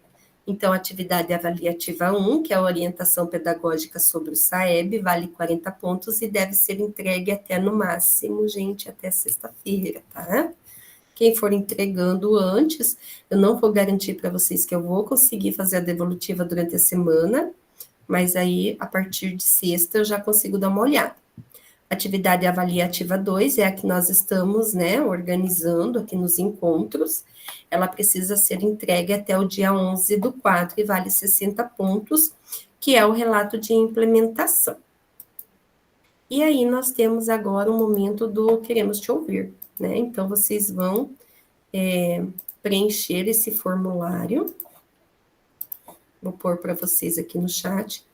Então, atividade avaliativa 1, que é a orientação pedagógica sobre o SAEB, vale 40 pontos e deve ser entregue até, no máximo, gente, até sexta-feira, tá? Quem for entregando antes, eu não vou garantir para vocês que eu vou conseguir fazer a devolutiva durante a semana, mas aí, a partir de sexta, eu já consigo dar uma olhada. Atividade avaliativa 2 é a que nós estamos, né, organizando aqui nos encontros. Ela precisa ser entregue até o dia 11/4 e vale 60 pontos, que é o relato de implementação. E aí, nós temos agora o momento do queremos te ouvir, né? Então, vocês vão preencher esse formulário. Vou pôr para vocês aqui no chat.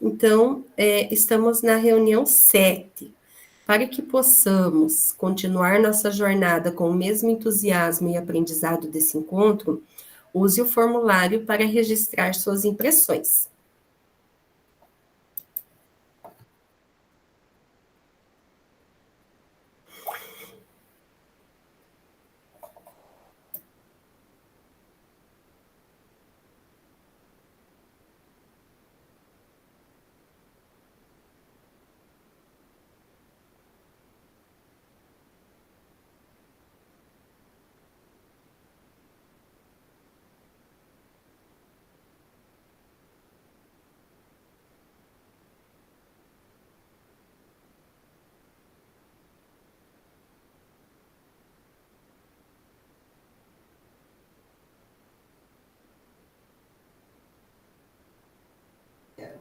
Então, estamos na reunião 7. Para que possamos continuar nossa jornada com o mesmo entusiasmo e aprendizado desse encontro, use o formulário para registrar suas impressões.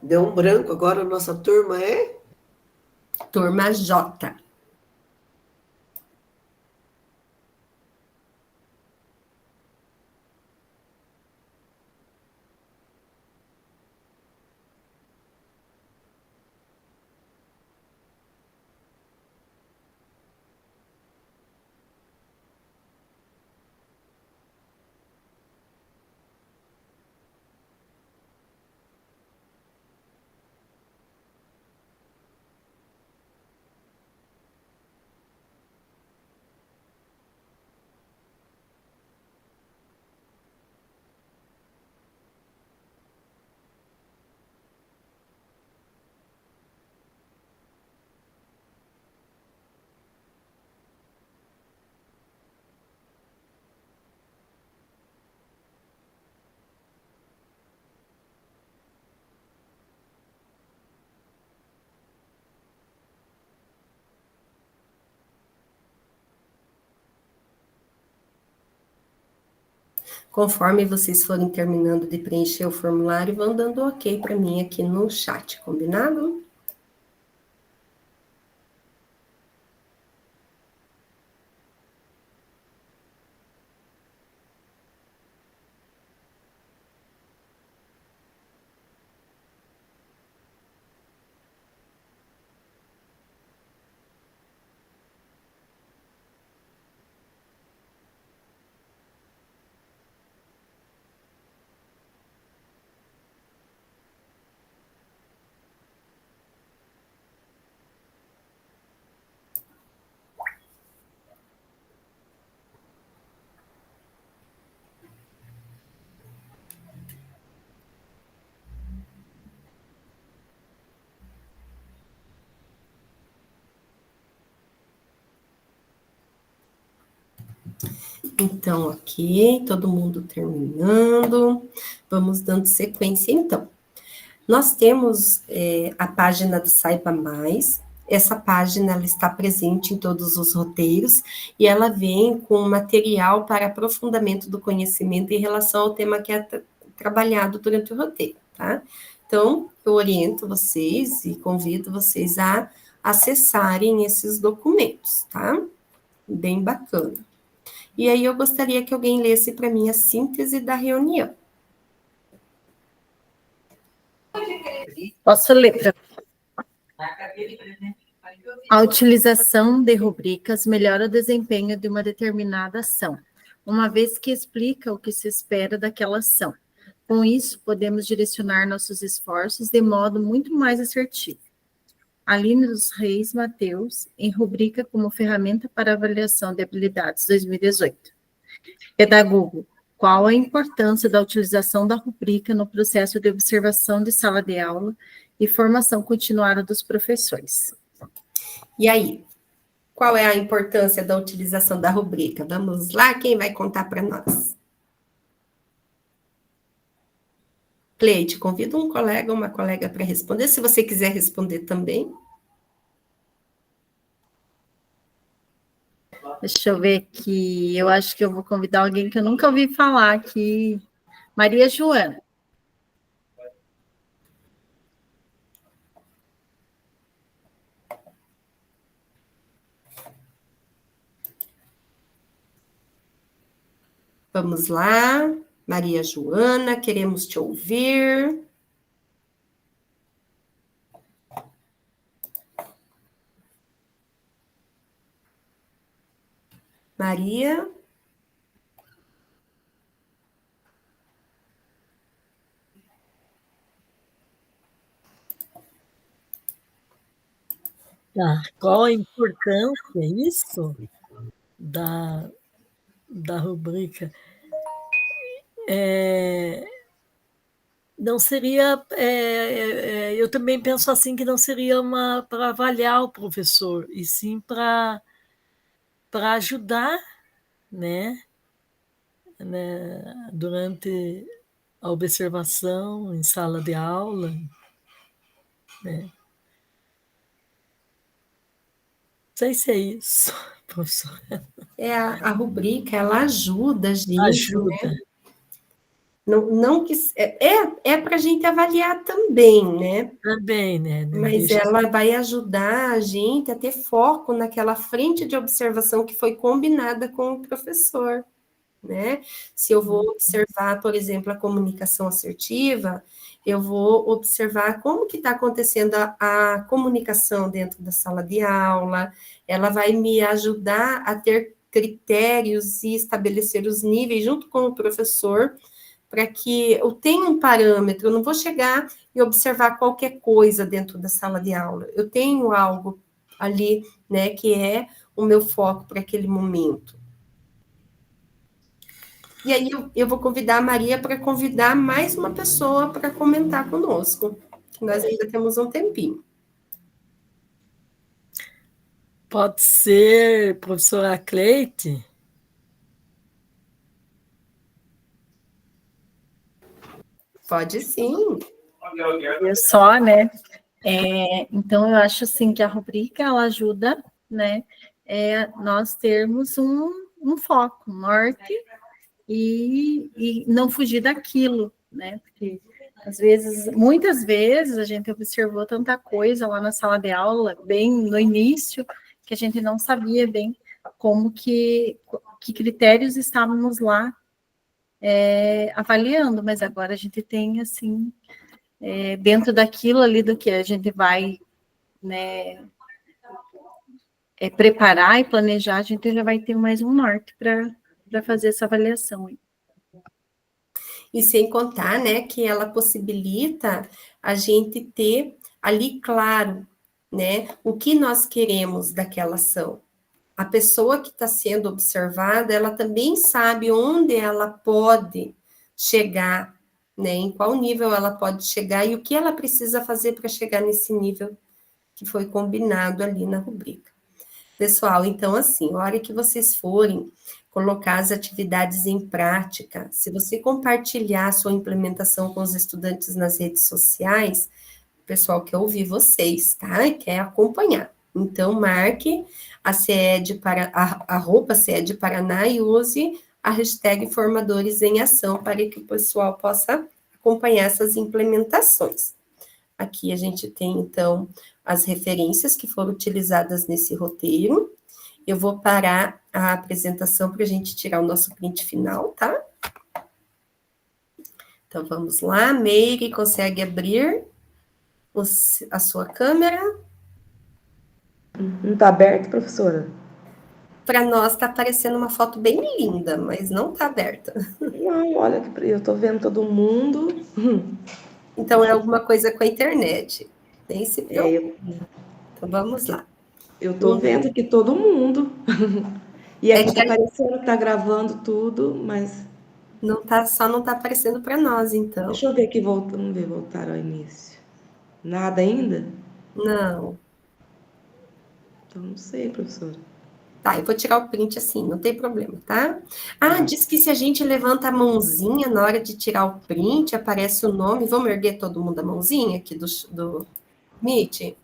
Deu um branco, agora a nossa turma é? Turma J. Conforme vocês forem terminando de preencher o formulário, vão dando ok para mim aqui no chat, combinado? Então, ok, todo mundo terminando. Vamos dando sequência, então. Nós temos a página do Saiba Mais. Essa página ela está presente em todos os roteiros e ela vem com material para aprofundamento do conhecimento em relação ao tema que é trabalhado durante o roteiro, tá? Então, eu oriento vocês e convido vocês a acessarem esses documentos, tá? Bem bacana. E aí eu gostaria que alguém lesse para mim a síntese da reunião. Posso ler? A utilização de rubricas melhora o desempenho de uma determinada ação, uma vez que explica o que se espera daquela ação. Com isso, podemos direcionar nossos esforços de modo muito mais assertivo. Aline dos Reis Mateus, em rubrica como ferramenta para avaliação de habilidades 2018. Pedagogo, qual a importância da utilização da rubrica no processo de observação de sala de aula e formação continuada dos professores? E aí, qual é a importância da utilização da rubrica? Vamos lá, quem vai contar para nós? Cleide, convido um colega ou uma colega para responder, se você quiser responder também. Deixa eu ver aqui, eu acho que eu vou convidar alguém que eu nunca ouvi falar aqui. Maria Joana. Vamos lá, Maria Joana, queremos te ouvir. Maria. Tá. Qual a importância, isso, da rubrica? Não seria, eu também penso assim, que não seria para avaliar o professor, e sim para ajudar, né, durante a observação em sala de aula, né. Não sei se é isso, professor. A rubrica, ela ajuda a gente, Ajuda. Né? Não que para a gente avaliar também, né? Também, né? Mas ela vai ajudar a gente a ter foco naquela frente de observação que foi combinada com o professor, né? Se eu vou observar, por exemplo, a comunicação assertiva, eu vou observar como que está acontecendo a comunicação dentro da sala de aula, ela vai me ajudar a ter critérios e estabelecer os níveis junto com o professor, para que eu tenha um parâmetro, eu não vou chegar e observar qualquer coisa dentro da sala de aula, eu tenho algo ali, né, que é o meu foco para aquele momento. E aí eu vou convidar a Maria para convidar mais uma pessoa para comentar conosco, que nós ainda temos um tempinho. Pode ser professora Cleide? Pode sim. Eu só, né? Então, eu acho assim que a rubrica, ela ajuda, né? Nós termos um foco, um norte, e não fugir daquilo, né? Porque, muitas vezes, a gente observou tanta coisa lá na sala de aula, bem no início, que a gente não sabia bem como que critérios estávamos lá avaliando, mas agora a gente tem, assim, dentro daquilo ali do que a gente vai, né, preparar e planejar, a gente já vai ter mais um norte para fazer essa avaliação. E sem contar, né, que ela possibilita a gente ter ali claro, né, o que nós queremos daquela ação. A pessoa que está sendo observada, ela também sabe onde ela pode chegar, né, em qual nível ela pode chegar e o que ela precisa fazer para chegar nesse nível que foi combinado ali na rubrica. Pessoal, então, assim, a hora que vocês forem colocar as atividades em prática. Se você compartilhar a sua implementação com os estudantes nas redes sociais, o pessoal quer ouvir vocês, tá? E quer acompanhar. Então, marque a @CED Paraná e use a hashtag Formadores em Ação para que o pessoal possa acompanhar essas implementações. Aqui a gente tem, então, as referências que foram utilizadas nesse roteiro. Eu vou parar a apresentação para a gente tirar o nosso print final, tá? Então, vamos lá. Meire, consegue abrir a sua câmera? Não está aberto, professora? Para nós está aparecendo uma foto bem linda, mas não está aberta. Não, olha, eu estou vendo todo mundo. Então, é alguma coisa com a internet. Nem se preocupe. Então, vamos lá. Eu estou vendo aqui todo mundo. E aqui está aparecendo que está gravando tudo, mas... Só não está aparecendo para nós, então. Deixa eu ver aqui, vamos ver, voltar ao início. Nada ainda? Não. Então, não sei, professora. Tá, eu vou tirar o print assim, não tem problema, tá? Diz que se a gente levanta a mãozinha na hora de tirar o print, aparece o nome. Vamos erguer todo mundo a mãozinha aqui do Meet?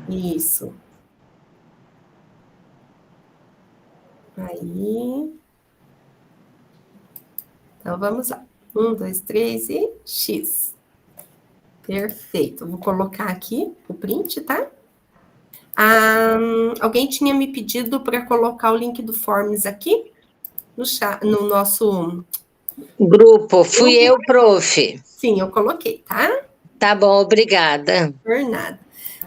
Isso. Aí. Então, vamos lá. 1, 2, 3 e X. Perfeito. Vou colocar aqui o print, tá? Alguém tinha me pedido para colocar o link do Forms aqui no nosso grupo. Fui eu, prof. Sim, eu coloquei, tá? Tá bom, obrigada. Por nada.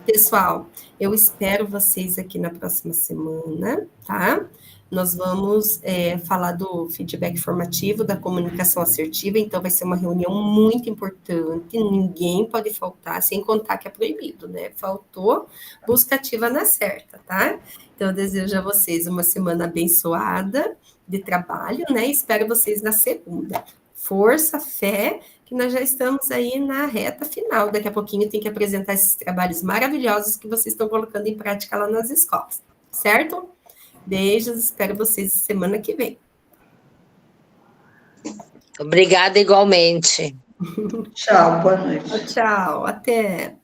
Pessoal, eu espero vocês aqui na próxima semana, tá? Nós vamos falar do feedback formativo, da comunicação assertiva, então vai ser uma reunião muito importante, ninguém pode faltar, sem contar que é proibido, né? Faltou, busca ativa na certa, tá? Então, eu desejo a vocês uma semana abençoada de trabalho, né? Espero vocês na segunda. Força, fé, que nós já estamos aí na reta final. Daqui a pouquinho tem que apresentar esses trabalhos maravilhosos que vocês estão colocando em prática lá nas escolas, certo? Beijos, espero vocês semana que vem. Obrigada igualmente. Tchau, boa noite. Tchau, até.